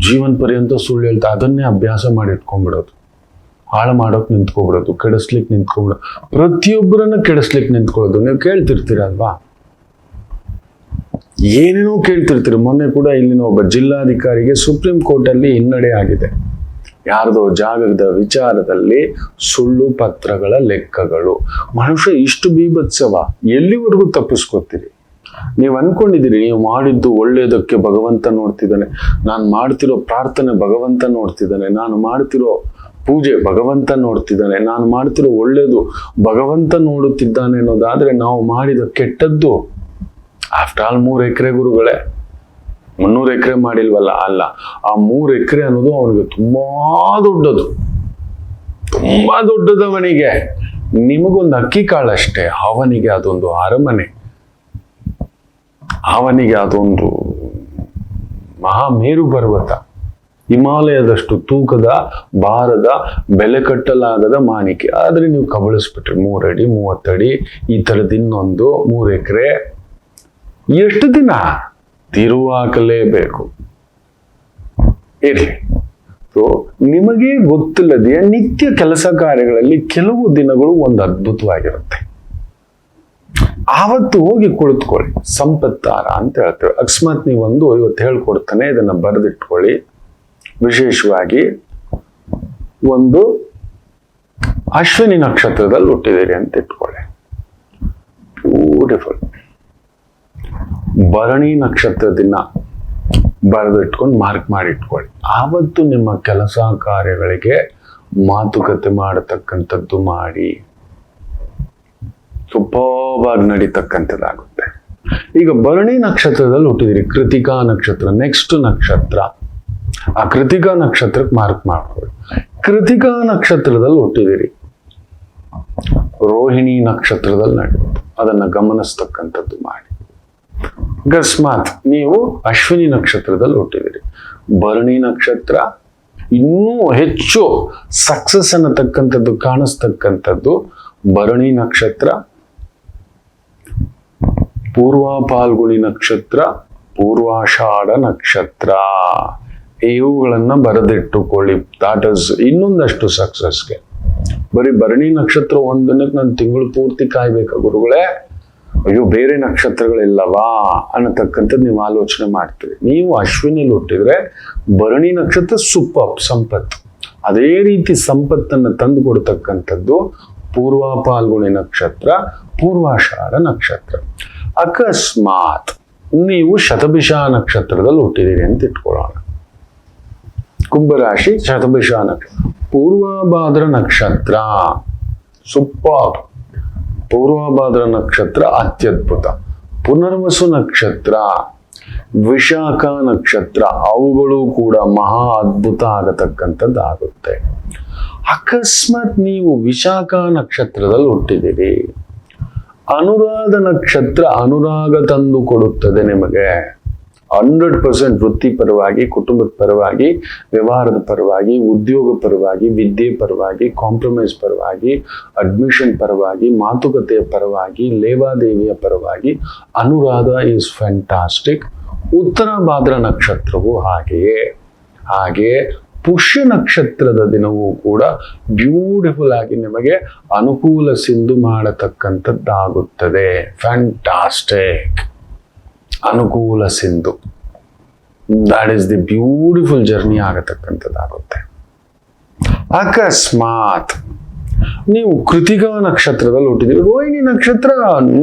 Speaker 2: ಜೀವನ ಪರ್ಯಂತ ಸುಳ್ಳು ಹೇಳ್ತಾ ಅದನ್ನೇ ಅಭ್ಯಾಸ ಮಾಡಿ ಇಟ್ಕೊಂಡ್ಬಿಡೋದು. ಹಾಳು ಮಾಡೋಕೆ ನಿಂತ್ಕೊಬಿಡೋದು, ಕೆಡಿಸ್ಲಿಕ್ಕೆ ನಿಂತ್ಕೊಬಿಡೋದು, ಪ್ರತಿಯೊಬ್ಬರನ್ನ ಕೆಡಿಸ್ಲಿಕ್ಕೆ ನಿಂತ್ಕೊಳ್ಳೋದು. ನೀವು ಕೇಳ್ತಿರ್ತೀರಲ್ವಾ, ಏನೇನೋ ಕೇಳ್ತಿರ್ತೀರಿ. ಮೊನ್ನೆ ಕೂಡ ಇಲ್ಲಿನ ಒಬ್ಬ ಜಿಲ್ಲಾಧಿಕಾರಿಗೆ ಸುಪ್ರೀಂ ಕೋರ್ಟಲ್ಲಿ ಹಿನ್ನಡೆ ಆಗಿದೆ. ಯಾರ್ದೋ ಜಾಗದ ವಿಚಾರದಲ್ಲಿ ಸುಳ್ಳು ಪತ್ರಗಳ ಲೆಕ್ಕಗಳು. ಮನುಷ್ಯ ಇಷ್ಟು ಬೀಭತ್ಸವ, ಎಲ್ಲಿವರೆಗೂ ತಪ್ಪಿಸ್ಕೊತೀರಿ? ನೀವು ಅನ್ಕೊಂಡಿದ್ದೀರಿ ನೀವು ಮಾಡಿದ್ದು ಒಳ್ಳೆಯದಕ್ಕೆ ಭಗವಂತ ನೋಡ್ತಿದ್ದಾನೆ, ನಾನು ಮಾಡ್ತಿರೋ ಪ್ರಾರ್ಥನೆ ಭಗವಂತ ನೋಡ್ತಿದ್ದಾನೆ, ನಾನು ಮಾಡ್ತಿರೋ ಪೂಜೆ ಭಗವಂತ ನೋಡ್ತಿದ್ದಾನೆ, ನಾನು ಮಾಡ್ತಿರೋ ಒಳ್ಳೇದು ಭಗವಂತ ನೋಡುತ್ತಿದ್ದಾನೆ ಅನ್ನೋದಾದ್ರೆ ನಾವು ಮಾಡಿದ ಕೆಟ್ಟದ್ದು ಆಫ್ಟರ್ ಆಲ್ 3 ಎಕರೆ ಗುರುಗಳೇ, 300 ಎಕರೆ ಮಾಡಿಲ್ವಲ್ಲ, ಅಲ್ಲ, ಆ 3 ಎಕರೆ ಅನ್ನೋದು ಅವನಿಗೆ ತುಂಬಾ ದೊಡ್ಡದು, ತುಂಬಾ ದೊಡ್ಡದು ಅವನಿಗೆ. ನಿಮಗೊಂದು ಅಕ್ಕಿ ಕಾಳಷ್ಟೇ, ಅವನಿಗೆ ಅದೊಂದು ಅರಮನೆ, ಅವನಿಗೆ ಅದೊಂದು ಮಹಾಮೇರು ಪರ್ವತ, ಹಿಮಾಲಯದಷ್ಟು ತೂಕದ ಭಾರದ ಬೆಲೆ ಕಟ್ಟಲಾಗದ ಮಾಣಿಕೆ. ಆದ್ರೆ ನೀವು ಕಬಳಿಸ್ಬಿಟ್ರಿ 3 ಅಡಿ 30 ಅಡಿ ಈ ತರದ್ ಇನ್ನೊಂದು 3 ಎಕರೆ. ಎಷ್ಟು ದಿನ ತಿರುವಾಕಲೇಬೇಕು. ಇರ್ಲಿ, ಸೊ ನಿಮಗೆ ಗೊತ್ತಿಲ್ಲದೆ ನಿತ್ಯ ಕೆಲಸ ಕಾರ್ಯಗಳಲ್ಲಿ ಕೆಲವು ದಿನಗಳು ಒಂದು ಅದ್ಭುತವಾಗಿರುತ್ತೆ. ಆವತ್ತು ಹೋಗಿ ಕುಳಿತುಕೊಳ್ಳಿ, ಸಂಪತ್ತಾರ ಅಂತ ಹೇಳ್ತೇವೆ. ಅಕಸ್ಮಾತ್ ನೀವೊಂದು ಇವತ್ತು ಹೇಳ್ಕೊಡ್ತಾನೆ, ಇದನ್ನ ಬರೆದಿಟ್ಕೊಳ್ಳಿ. ವಿಶೇಷವಾಗಿ ಒಂದು ಅಶ್ವಿನಿ ನಕ್ಷತ್ರದಲ್ಲಿ ಹುಟ್ಟಿದಿರಿ ಅಂತ ಇಟ್ಕೊಳ್ಳಿ, ಬ್ಯೂಟಿಫುಲ್. ಭರಣಿ ನಕ್ಷತ್ರ ದಿನ ಬರೆದಿಟ್ಕೊಂಡು ಮಾರ್ಕ್ ಮಾಡಿ ಇಟ್ಕೊಳ್ಳಿ. ಆವತ್ತು ನಿಮ್ಮ ಕೆಲಸ ಕಾರ್ಯಗಳಿಗೆ ಮಾತುಕತೆ ಮಾಡತಕ್ಕಂಥದ್ದು ಮಾಡಿ ಸೂಪರ್ಬಾಗಿ ನಡೀತಕ್ಕಂಥದ್ದಾಗುತ್ತೆ. ಈಗ ಭರಣಿ ನಕ್ಷತ್ರದಲ್ಲಿ ಹುಟ್ಟಿದಿರಿ, ಕೃತಿಕಾ ನಕ್ಷತ್ರ ನೆಕ್ಸ್ಟ್ ನಕ್ಷತ್ರ. ಆ ಕೃತಿಕಾ ನಕ್ಷತ್ರಕ್ಕೆ ಮಾರ್ಕ್ ಮಾಡ್ಕೊಳ್ಳಿ. ಕೃತಿಕಾ ನಕ್ಷತ್ರದಲ್ಲಿ ಹುಟ್ಟಿದಿರಿ, ರೋಹಿಣಿ ನಕ್ಷತ್ರದಲ್ಲಿ ನಡೆಯುತ್ತೆ, ಅದನ್ನ ಗಮನಿಸ್ತಕ್ಕಂಥದ್ದು ಮಾಡಿ. ಅಕಸ್ಮಾತ್ ನೀವು ಅಶ್ವಿನಿ ನಕ್ಷತ್ರದಲ್ಲಿ ಹುಟ್ಟಿದಿರಿ, ಭರಣಿ ನಕ್ಷತ್ರ ಇನ್ನೂ ಹೆಚ್ಚು ಸಕ್ಸಸ್ ಅನ್ನತಕ್ಕಂಥದ್ದು ಕಾಣಿಸ್ತಕ್ಕಂಥದ್ದು ಭರಣಿ ನಕ್ಷತ್ರ, ಪೂರ್ವ ಫಾಲ್ಗುಣಿ ನಕ್ಷತ್ರ, ಪೂರ್ವಾಷಾಢ ನಕ್ಷತ್ರ. ಇವುಗಳನ್ನ ಬರೆದಿಟ್ಟುಕೊಳ್ಳಿ. ದಾಟ್ ಇಸ್ ಇನ್ನೊಂದಷ್ಟು ಸಕ್ಸಸ್ಗೆ. ಬರೀ ಭರಣಿ ನಕ್ಷತ್ರ ಒಂದಿನಕ್ಕೆ ನಾನು ತಿಂಗಳು ಪೂರ್ತಿ ಕಾಯ್ಬೇಕಾ ಗುರುಗಳೇ, ಅಯ್ಯೋ ಬೇರೆ ನಕ್ಷತ್ರಗಳಿಲ್ಲವಾ ಅನ್ನತಕ್ಕಂಥದ್ದು ನೀವು ಆಲೋಚನೆ ಮಾಡ್ತೀರಿ. ನೀವು ಅಶ್ವಿನಿಲಿ ಹುಟ್ಟಿದ್ರೆ ಭರಣಿ ನಕ್ಷತ್ರ ಸೂಪರ್ ಸಂಪತ್ತು. ಅದೇ ರೀತಿ ಸಂಪತ್ತನ್ನು ತಂದು ಕೊಡ್ತಕ್ಕಂಥದ್ದು ಪೂರ್ವ ಫಾಲ್ಗುಣಿ ನಕ್ಷತ್ರ, ಪೂರ್ವಾಷಾಢ ನಕ್ಷತ್ರ. ಅಕಸ್ಮಾತ್ ನೀವು ಶತಭಿಷ ನಕ್ಷತ್ರದಲ್ಲಿ ಹುಟ್ಟಿದಿರಿ ಅಂತ ಇಟ್ಕೊಳ್ಳೋಣ, ಕುಂಭರಾಶಿ ಶತಭಿಷ ನಕ್ಷತ್ರ, ಪೂರ್ವಭಾದ್ರ ನಕ್ಷತ್ರ ಸೂಪರ್, ಪೂರ್ವಭಾದ್ರ ನಕ್ಷತ್ರ ಅತ್ಯದ್ಭುತ, ಪುನರ್ವಸು ನಕ್ಷತ್ರ, ವಿಶಾಖ ನಕ್ಷತ್ರ, ಅವುಗಳು ಕೂಡ ಮಹಾ ಅದ್ಭುತ ಆಗತಕ್ಕಂಥದ್ದಾಗುತ್ತೆ. ಅಕಸ್ಮಾತ್ ನೀವು ವಿಶಾಖ ನಕ್ಷತ್ರದಲ್ಲಿ ಹುಟ್ಟಿದಿರಿ, ಅನುರಾಧ ನಕ್ಷತ್ರ ಅನುರಾಗ ತಂದು ಕೊಡುತ್ತದೆ ನಿಮಗೆ. 100% ವೃತ್ತಿ ಪರವಾಗಿ, ಕುಟುಂಬದ ಪರವಾಗಿ, ವ್ಯವಹಾರದ ಪರವಾಗಿ, ಉದ್ಯೋಗ ಪರವಾಗಿ, ವಿದ್ಯೆ ಪರವಾಗಿ, ಕಾಂಪ್ರಮೈಸ್ ಪರವಾಗಿ, ಅಡ್ಮಿಷನ್ ಪರವಾಗಿ, ಮಾತುಕತೆಯ ಪರವಾಗಿ, ಲೇವಾದೇವಿಯ ಪರವಾಗಿ ಅನುರಾಧ ಈಸ್ ಫ್ಯಾಂಟಾಸ್ಟಿಕ್. ಉತ್ತರ ಭಾದ್ರ ನಕ್ಷತ್ರವು ಹಾಗೆ ಪುಷ್ಯ ನಕ್ಷತ್ರದ ದಿನವೂ ಕೂಡ ಬ್ಯೂಟಿಫುಲ್ ಆಗಿ ನಿಮಗೆ ಅನುಕೂಲ ಸಿಂಧು ಮಾಡತಕ್ಕಂಥದ್ದಾಗುತ್ತದೆ. ಫ್ಯಾಂಟಾಸ್ಟಿಕ್ ಅನುಕೂಲ ಸಿಂಧು, that is the beautiful journey ಆಗತಕ್ಕಂಥದ್ದಾಗುತ್ತೆ. ಅಕಸ್ಮಾತ್ ನೀವು ಕೃತಿಕಾ ನಕ್ಷತ್ರದಲ್ಲಿ ಹುಟ್ಟಿದ್ದೀರಿ, ರೋಹಿಣಿ ನಕ್ಷತ್ರ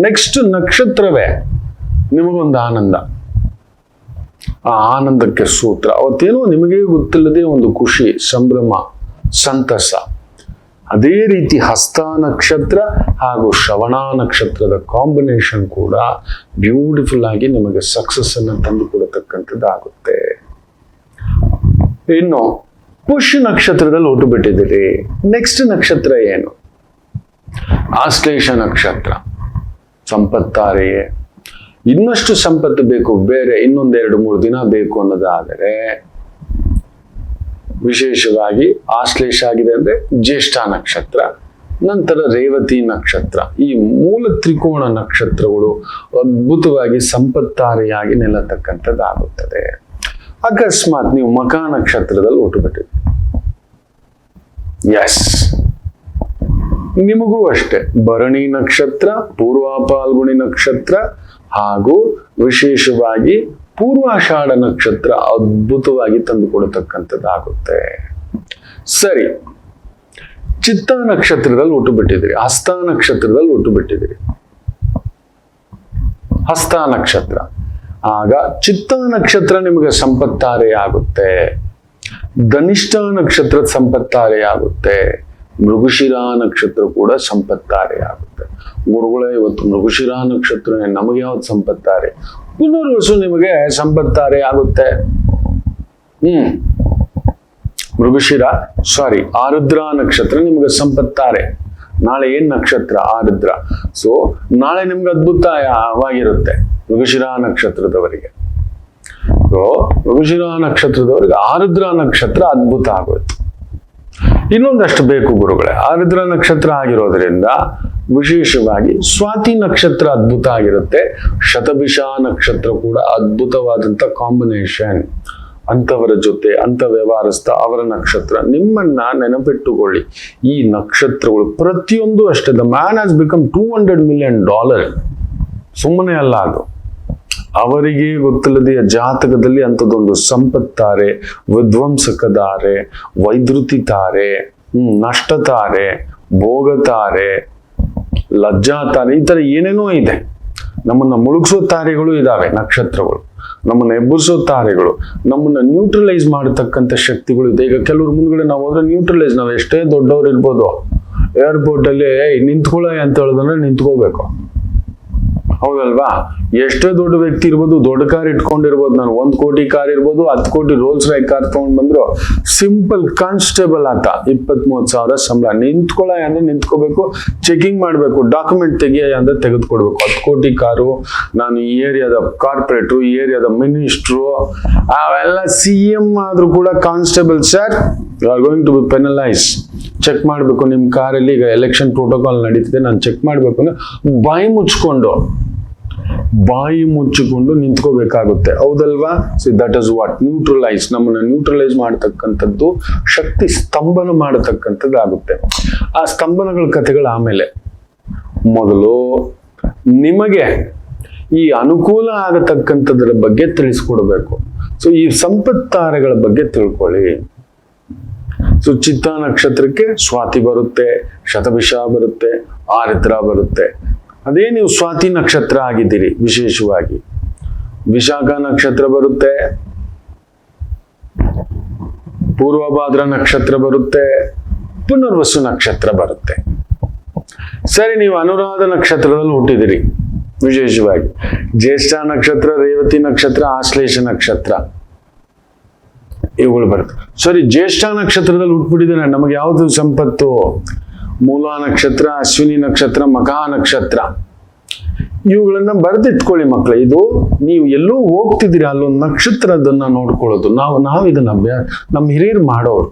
Speaker 2: ನೆಕ್ಸ್ಟ್ ನಕ್ಷತ್ರವೇ, ನಿಮಗೊಂದು ಆನಂದ. ಆ ಆನಂದಕ್ಕೆ ಸೂತ್ರ ಅವತ್ತೇನೋ ನಿಮಗೆ ಗೊತ್ತಿಲ್ಲದೆ ಒಂದು ಖುಷಿ, ಸಂಭ್ರಮ, ಸಂತಸ. ಅದೇ ರೀತಿ ಹಸ್ತ ನಕ್ಷತ್ರ ಹಾಗೂ ಶ್ರವಣ ನಕ್ಷತ್ರದ ಕಾಂಬಿನೇಷನ್ ಕೂಡ ಬ್ಯೂಟಿಫುಲ್ ಆಗಿ ನಿಮಗೆ ಸಕ್ಸಸ್ ಅನ್ನು ತಂದು ಕೊಡತಕ್ಕಂಥದ್ದಾಗುತ್ತೆ. ಇನ್ನು ಪುಷ್ಯ ನಕ್ಷತ್ರದಲ್ಲಿ ಹುಟ್ಟು ಬಿಟ್ಟಿದ್ದೀರಿ, ನೆಕ್ಸ್ಟ್ ನಕ್ಷತ್ರ ಏನು? ಆಶ್ಲೇಷ ನಕ್ಷತ್ರ, ಸಂಪತ್ತಾರೆಯೇ. ಇನ್ನಷ್ಟು ಸಂಪತ್ತು ಬೇಕು, ಬೇರೆ ಇನ್ನೊಂದು 2-3 ದಿನ ಬೇಕು ಅನ್ನೋದಾದರೆ ವಿಶೇಷವಾಗಿ ಆಶ್ಲೇಷ ಆಗಿದೆ ಅಂದ್ರೆ ಜ್ಯೇಷ್ಠ ನಕ್ಷತ್ರ, ನಂತರ ರೇವತಿ ನಕ್ಷತ್ರ. ಈ ಮೂಲ ತ್ರಿಕೋಣ ನಕ್ಷತ್ರಗಳು ಅದ್ಭುತವಾಗಿ ಸಂಪತ್ತಾರೆಯಾಗಿ ನಿಲ್ಲತಕ್ಕಂಥದ್ದಾಗುತ್ತದೆ. ಅಕಸ್ಮಾತ್ ನೀವು ಮಖ ನಕ್ಷತ್ರದಲ್ಲಿ ಹುಟ್ಟುಬಿಟ್ಟಿದ್ದೀರಿ, ಎಸ್, ನಿಮಗೂ ಅಷ್ಟೇ ಭರಣಿ ನಕ್ಷತ್ರ, ಪೂರ್ವ ಫಾಲ್ಗುಣಿ ನಕ್ಷತ್ರ ಹಾಗೂ ವಿಶೇಷವಾಗಿ ಪೂರ್ವಾಷಾಢ ನಕ್ಷತ್ರ ಅದ್ಭುತವಾಗಿ ತಂದು ಕೊಡತಕ್ಕಂಥದ್ದಾಗುತ್ತೆ. ಸರಿ, ಚಿತ್ತ ನಕ್ಷತ್ರದಲ್ಲಿ ಹುಟ್ಟು ಬಿಟ್ಟಿದ್ದೀರಿ, ಹಸ್ತ ನಕ್ಷತ್ರದಲ್ಲಿ ಹುಟ್ಟು ಬಿಟ್ಟಿದ್ದೀರಿ. ಹಸ್ತ ನಕ್ಷತ್ರ, ಆಗ ಚಿತ್ತ ನಕ್ಷತ್ರ ನಿಮಗೆ ಸಂಪತ್ತಾರೆ ಆಗುತ್ತೆ. ಧನಿಷ್ಠ ನಕ್ಷತ್ರ ಸಂಪತ್ತಾರೆ ಆಗುತ್ತೆ. ಮೃಗಶಿರಾ ನಕ್ಷತ್ರ ಕೂಡ ಸಂಪತ್ತಾರೆ ಆಗುತ್ತೆ. ಗುರುಗಳೇ, ಇವತ್ತು ಮೃಗಶಿರಾ ನಕ್ಷತ್ರ ನಮಗೆ ಯಾವ್ದು ಸಂಪತ್ತಾರೆ? ಪುನರ್ವಸು ನಿಮಗೆ ಸಂಪತ್ತಾರೆ ಆಗುತ್ತೆ. ಮೃಗಶಿರ ಆರುದ್ರ ನಕ್ಷತ್ರ ನಿಮ್ಗೆ ಸಂಪತ್ತಾರೆ. ನಾಳೆ ಏನ್ ನಕ್ಷತ್ರ? ಆರುದ್ರ. ಸೊ ನಾಳೆ ನಿಮ್ಗೆ ಅದ್ಭುತವಾಗಿರುತ್ತೆ ಮೃಗಶಿರಾ ನಕ್ಷತ್ರದವರಿಗೆ. ಸೊ ಮೃಗಶಿರಾ ನಕ್ಷತ್ರದವರಿಗೆ ಆರುದ್ರ ನಕ್ಷತ್ರ ಅದ್ಭುತ ಆಗೋಯ್ತು. ಇನ್ನೊಂದಷ್ಟು ಬೇಕು ಗುರುಗಳೇ. ಆರುದ್ರ ನಕ್ಷತ್ರ ಆಗಿರೋದ್ರಿಂದ ವಿಶೇಷವಾಗಿ ಸ್ವಾತಿ ನಕ್ಷತ್ರ ಅದ್ಭುತ ಆಗಿರುತ್ತೆ. ಶತಭಿಷ ನಕ್ಷತ್ರ ಕೂಡ ಅದ್ಭುತವಾದಂತ ಕಾಂಬಿನೇಷನ್. ಅಂಥವರ ಜೊತೆ ಅಂಥ ವ್ಯವಹಾರಸ್ಥ ಅವರ ನಕ್ಷತ್ರ ನಿಮ್ಮನ್ನ ನೆನಪಿಟ್ಟುಕೊಳ್ಳಿ. ಈ ನಕ್ಷತ್ರಗಳು ಪ್ರತಿಯೊಂದು ಅಷ್ಟೇ. The man has become $200 million. ಸುಮ್ಮನೆ ಅಲ್ಲ ಅದು. ಅವರಿಗೆ ಗೊತ್ತಿಲ್ಲದೆ ಜಾತಕದಲ್ಲಿ ಅಂಥದ್ದೊಂದು ಸಂಪತ್ತಾರೆ, ವಿಧ್ವಂಸಕತಾರೆ, ವೈದ್ಯುತಿ ನಷ್ಟತಾರೆ, ಭೋಗತಾರೆ, ಲಜ್ಜಾತಾರೆ, ಈ ತರ ಏನೇನೋ ಇದೆ. ನಮ್ಮನ್ನ ಮುಳುಗಿಸೋ ತಾರೆಗಳು ಇದಾವೆ ನಕ್ಷತ್ರಗಳು. ನಮ್ಮನ್ನ ಎಬ್ಬರಿಸೋ ತಾರೆಗಳು, ನಮ್ಮನ್ನ ನ್ಯೂಟ್ರಲೈಸ್ ಮಾಡತಕ್ಕಂಥ ಶಕ್ತಿಗಳು ಇದೆ. ಈಗ ಕೆಲವ್ರ ಮುಂದ್ಗಡೆ ನಾವು ಹೋದ್ರೆ ನ್ಯೂಟ್ರಲೈಸ್, ನಾವು ಎಷ್ಟೇ ದೊಡ್ಡವ್ರು ಇರ್ಬೋದು, ಏರ್ಪೋರ್ಟ್ ಅಲ್ಲಿ ನಿಂತ್ಕೊಳ್ಳ ಅಂತ ಹೇಳಿದ್ರೆ ನಿಂತ್ಕೋಬೇಕು, ಹೌದಲ್ವಾ? ಎಷ್ಟೇ ದೊಡ್ಡ ವ್ಯಕ್ತಿ ಇರ್ಬೋದು, ದೊಡ್ಡ ಕಾರ್ ಇಟ್ಕೊಂಡಿರ್ಬೋದು, ನಾನು 1 ಕೋಟಿ ಕಾರ್ ಇರ್ಬೋದು, 10 ಕೋಟಿ ರೋಲ್ಸ್ ರಾಯ್ ಕಾರ್ ತಗೊಂಡ್ ಬಂದ್ರು, ಸಿಂಪಲ್ ಕಾನ್ಸ್ಟೇಬಲ್ ಆತ 20-30 ಸಾವಿರ ಸಂಬಳ, ನಿಂತ್ಕೊಳ್ಳ ಅಂದ್ರೆ ನಿಂತ್ಕೋಬೇಕು, ಚೆಕಿಂಗ್ ಮಾಡ್ಬೇಕು, ಡಾಕ್ಯುಮೆಂಟ್ ತೆಗಿಯ ಅಂದ್ರೆ ತೆಗೆದುಕೊಡ್ಬೇಕು. 10 ಕೋಟಿ ಕಾರು, ನಾನು ಈ ಏರಿಯಾದ ಕಾರ್ಪೊರೇಟ್ರು, ಈ ಏರಿಯಾದ ಮಿನಿಸ್ಟ್ರು, ಅವೆಲ್ಲ CM ಆದ್ರೂ ಕೂಡ constable, sir you are going to be penalise, check ಮಾಡ್ಬೇಕು ನಿಮ್ ಕಾರಲ್ಲಿ. ಈಗ ಎಲೆಕ್ಷನ್ ಪ್ರೋಟೋಕಾಲ್ ನಡೀತಿದೆ, ನಾನು ಚೆಕ್ ಮಾಡ್ಬೇಕು ಅಂದ್ರೆ ಬಾಯಿ ಮುಚ್ಚಿಕೊಂಡು ನಿಂತ್ಕೋಬೇಕಾಗುತ್ತೆ, ಹೌದಲ್ವಾ? So that is what neutralise. ನಮ್ಮನ್ನ ನ್ಯೂಟ್ರಲೈಸ್ ಮಾಡತಕ್ಕಂಥದ್ದು, ಶಕ್ತಿ ಸ್ತಂಭನ ಮಾಡತಕ್ಕಂಥದ್ದಾಗುತ್ತೆ. ಆ ಸ್ತಂಭನಗಳ ಕಥೆಗಳು ಆಮೇಲೆ. ಮೊದಲು ನಿಮಗೆ ಈ ಅನುಕೂಲ ಆಗತಕ್ಕಂಥದ್ರ ಬಗ್ಗೆ ತಿಳಿಸ್ಕೊಡ್ಬೇಕು. ಸೊ ಈ ಸಂಪತ್ತಾರೆಗಳ ಬಗ್ಗೆ ತಿಳ್ಕೊಳ್ಳಿ. ಸೊ ಚಿತ್ತ ನಕ್ಷತ್ರಕ್ಕೆ ಸ್ವಾತಿ ಬರುತ್ತೆ, ಶತಭಿಷ ಬರುತ್ತೆ, ಆರುದ್ರ ಬರುತ್ತೆ. ಅದೇ ನೀವು ಸ್ವಾತಿ ನಕ್ಷತ್ರ ಆಗಿದ್ದೀರಿ, ವಿಶೇಷವಾಗಿ ವಿಶಾಖ ನಕ್ಷತ್ರ ಬರುತ್ತೆ, ಪೂರ್ವಭಾದ್ರ ನಕ್ಷತ್ರ ಬರುತ್ತೆ, ಪುನರ್ವಸು ನಕ್ಷತ್ರ ಬರುತ್ತೆ. ಸರಿ, ನೀವು ಅನುರಾಧ ನಕ್ಷತ್ರದಲ್ಲಿ ಹುಟ್ಟಿದಿರಿ, ವಿಶೇಷವಾಗಿ ಜ್ಯೇಷ್ಠ ನಕ್ಷತ್ರ, ರೇವತಿ ನಕ್ಷತ್ರ, ಆಶ್ಲೇಷ ನಕ್ಷತ್ರ ಇವುಗಳು ಬರುತ್ತೆ. ಸರಿ, ಜ್ಯೇಷ್ಠ ನಕ್ಷತ್ರದಲ್ಲಿ ಹುಟ್ಬಿಟ್ಟಿದ್ದೇನೆ, ನಮಗೆ ಯಾವುದು ಸಂಪತ್ತು? ಮೂಲ ನಕ್ಷತ್ರ, ಅಶ್ವಿನಿ ನಕ್ಷತ್ರ, ಮಖಾ ನಕ್ಷತ್ರ. ಇವುಗಳನ್ನ ಬರೆದಿಟ್ಕೊಳ್ಳಿ ಮಕ್ಕಳೇ. ಇದು ನೀವು ಎಲ್ಲೋ ಹೋಗ್ತಿದ್ದೀರಿ, ಅಲ್ಲೊಂದು ನಕ್ಷತ್ರದನ್ನ ನೋಡ್ಕೊಳ್ಳೋದು. ನಾವು ಇದನ್ನ ನಮ್ಮ ಹಿರಿಯರು ಮಾಡೋರು.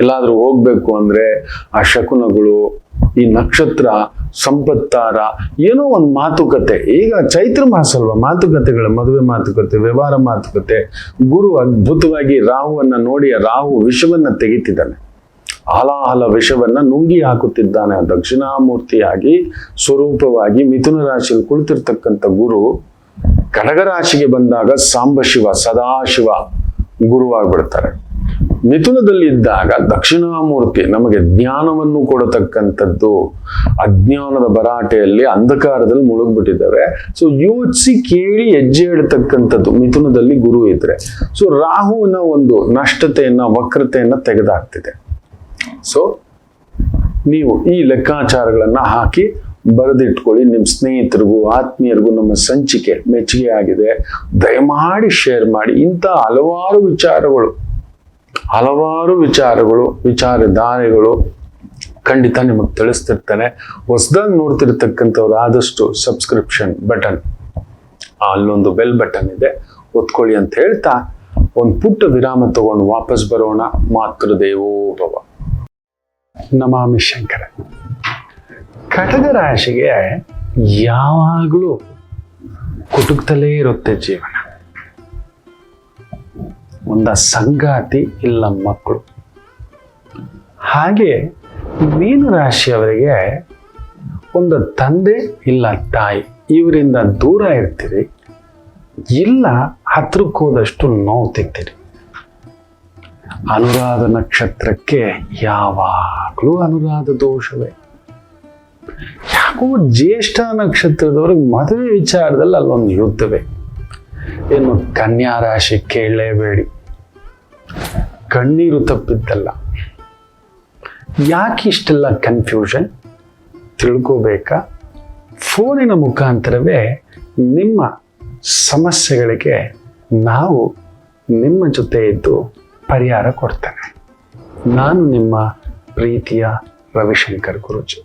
Speaker 2: ಎಲ್ಲಾದ್ರೂ ಹೋಗ್ಬೇಕು ಅಂದ್ರೆ ಆ ಶಕುನಗಳು, ಈ ನಕ್ಷತ್ರ, ಸಂಪತ್ತಾರ, ಏನೋ ಒಂದು ಮಾತುಕತೆ. ಈಗ ಚೈತ್ರ ಮಾಸ ಅಲ್ವಾ, ಮಾತುಕತೆಗಳ, ಮದುವೆ ಮಾತುಕತೆ, ವ್ಯವಹಾರ ಮಾತುಕತೆ. ಗುರು ಅದ್ಭುತವಾಗಿ ರಾಹುವನ್ನ ನೋಡಿ, ರಾಹು ವಿಷವನ್ನ ತೆಗಿತಿದ್ದಾನೆ, ಹಲಾಹಲ ವಿಷವನ್ನ ನುಂಗಿ ಹಾಕುತ್ತಿದ್ದಾನೆ. ದಕ್ಷಿಣಾಮೂರ್ತಿಯಾಗಿ ಸ್ವರೂಪವಾಗಿ ಮಿಥುನ ರಾಶಿಯಲ್ಲಿ ಕುಳಿತಿರ್ತಕ್ಕಂಥ ಗುರು ಕಟಕ ರಾಶಿಗೆ ಬಂದಾಗ ಸಾಂಬಶಿವ, ಸದಾಶಿವ ಗುರುವಾಗ್ಬಿಡ್ತಾರೆ. ಮಿಥುನದಲ್ಲಿ ಇದ್ದಾಗ ದಕ್ಷಿಣಾಮೂರ್ತಿ ನಮಗೆ ಜ್ಞಾನವನ್ನು ಕೊಡತಕ್ಕಂಥದ್ದು. ಅಜ್ಞಾನದ ಭರಾಟೆಯಲ್ಲಿ, ಅಂಧಕಾರದಲ್ಲಿ ಮುಳುಗ್ಬಿಟ್ಟಿದ್ದಾವೆ. ಸೊ ಯೋಚಿಸಿ ಕೇಳಿ ಹೆಜ್ಜೆ ಇಡತಕ್ಕಂಥದ್ದು ಮಿಥುನದಲ್ಲಿ ಗುರು ಇದ್ರೆ. ಸೊ ರಾಹುವಿನ ಒಂದು ನಷ್ಟತೆಯನ್ನ, ವಕ್ರತೆಯನ್ನ ತೆಗೆದಾಕ್ತಿದೆ. ಸೊ ನೀವು ಈ ಲೆಕ್ಕಾಚಾರಗಳನ್ನ ಹಾಕಿ ಬರೆದಿಟ್ಕೊಳ್ಳಿ. ನಿಮ್ಮ ಸ್ನೇಹಿತರಿಗೂ ಆತ್ಮೀಯರಿಗೂ ನಮ್ಮ ಸಂಚಿಕೆ ಮೆಚ್ಚುಗೆ ಆಗಿದೆ, ದಯಮಾಡಿ ಶೇರ್ ಮಾಡಿ. ಇಂಥ ಹಲವಾರು ವಿಚಾರಗಳು, ವಿಚಾರಧಾರೆಗಳು ಖಂಡಿತ ನಿಮಗೆ ತಿಳಿಸ್ತಿರ್ತಾನೆ. ಹೊಸದಾಗಿ ನೋಡ್ತಿರ್ತಕ್ಕಂಥವ್ರು ಆದಷ್ಟು ಸಬ್ಸ್ಕ್ರಿಪ್ಷನ್ ಬಟನ್, ಅಲ್ಲೊಂದು ಬೆಲ್ ಬಟನ್ ಇದೆ, ಒತ್ಕೊಳ್ಳಿ ಅಂತ ಹೇಳ್ತಾ ಒಂದು ಪುಟ್ಟ ವಿರಾಮ ತಗೊಂಡು ವಾಪಸ್ ಬರೋಣ. ಮಾತೃದೇವೋ ಭವ. ನಮಾಮಿ ಶಂಕರ. ಕಟಕ ರಾಶಿಗೆ ಯಾವಾಗಲೂ ಕುಟುಕ್ತಲೇ ಇರುತ್ತೆ ಜೀವನ. ಒಂದ ಸಂಗಾತಿ ಇಲ್ಲ ಮಕ್ಕಳು. ಹಾಗೆ ಮೀನರಾಶಿಯವರಿಗೆ ಒಂದು ತಂದೆ ಇಲ್ಲ ತಾಯಿ ಇವರಿಂದ ದೂರ ಇರ್ತೀರಿ, ಇಲ್ಲ ಹತ್ರಕ್ಕೆ ಹೋದಷ್ಟು ನೋವು ತಿಂತೀರಿ. ಅನುರಾಧ ನಕ್ಷತ್ರಕ್ಕೆ ಯಾವಾಗಲೂ ಅನುರಾಧ ದೋಷವೇ. ಯಾಕೋ ಜ್ಯೇಷ್ಠ ನಕ್ಷತ್ರದವ್ರಿಗೆ ಮದುವೆ ವಿಚಾರದಲ್ಲಿ ಅಲ್ಲೊಂದು ಯುದ್ಧವೇ. ಇನ್ನು ಕನ್ಯಾ ರಾಶಿ ಕೇಳಲೇಬೇಡಿ, ಕಣ್ಣೀರು ತಪ್ಪಿದ್ದಲ್ಲ. ಯಾಕೆ ಇಷ್ಟೆಲ್ಲ ಕನ್ಫ್ಯೂಷನ್ ತಿಳ್ಕೋಬೇಕಾ? ಫೋನಿನ ಮುಖಾಂತರವೇ ನಿಮ್ಮ ಸಮಸ್ಯೆಗಳಿಗೆ ನಾವು ನಿಮ್ಮ ಜೊತೆ ಇದ್ದು ಪರಿಹಾರ ಕೊಡ್ತೇನೆ. ನಾನು ನಿಮ್ಮ ಪ್ರೀತಿಯ ರವಿಶಂಕರ್ ಗುರೂಜಿ.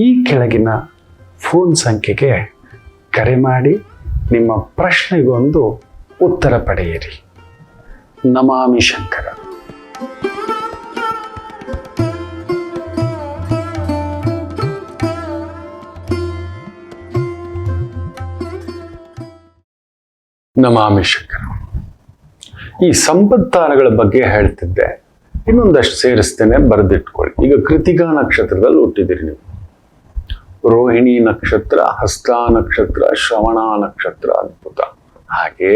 Speaker 2: ಈ ಕೆಳಗಿನ ಫೋನ್ ಸಂಖ್ಯೆಗೆ ಕರೆ ಮಾಡಿ ನಿಮ್ಮ ಪ್ರಶ್ನೆಗೊಂದು ಉತ್ತರ ಪಡೆಯಿರಿ. ನಮಾಮಿ ಶಂಕರ. ನಮಾಮಿ ಶಂಕರ. ಈ ಸಂಪತ್ತಾರಗಳ ಬಗ್ಗೆ ಹೇಳ್ತಿದ್ದೆ, ಇನ್ನೊಂದಷ್ಟು ಸೇರಿಸ್ತೇನೆ, ಬರೆದಿಟ್ಕೊಳ್ಳಿ. ಈಗ ಕೃತಿಕಾ ನಕ್ಷತ್ರದಲ್ಲಿ ಹುಟ್ಟಿದಿರಿ ನೀವು. ರೋಹಿಣಿ ನಕ್ಷತ್ರ, ಹಸ್ತ ನಕ್ಷತ್ರ, ಶ್ರವಣ ನಕ್ಷತ್ರ ಅದ್ಭುತ. ಹಾಗೆ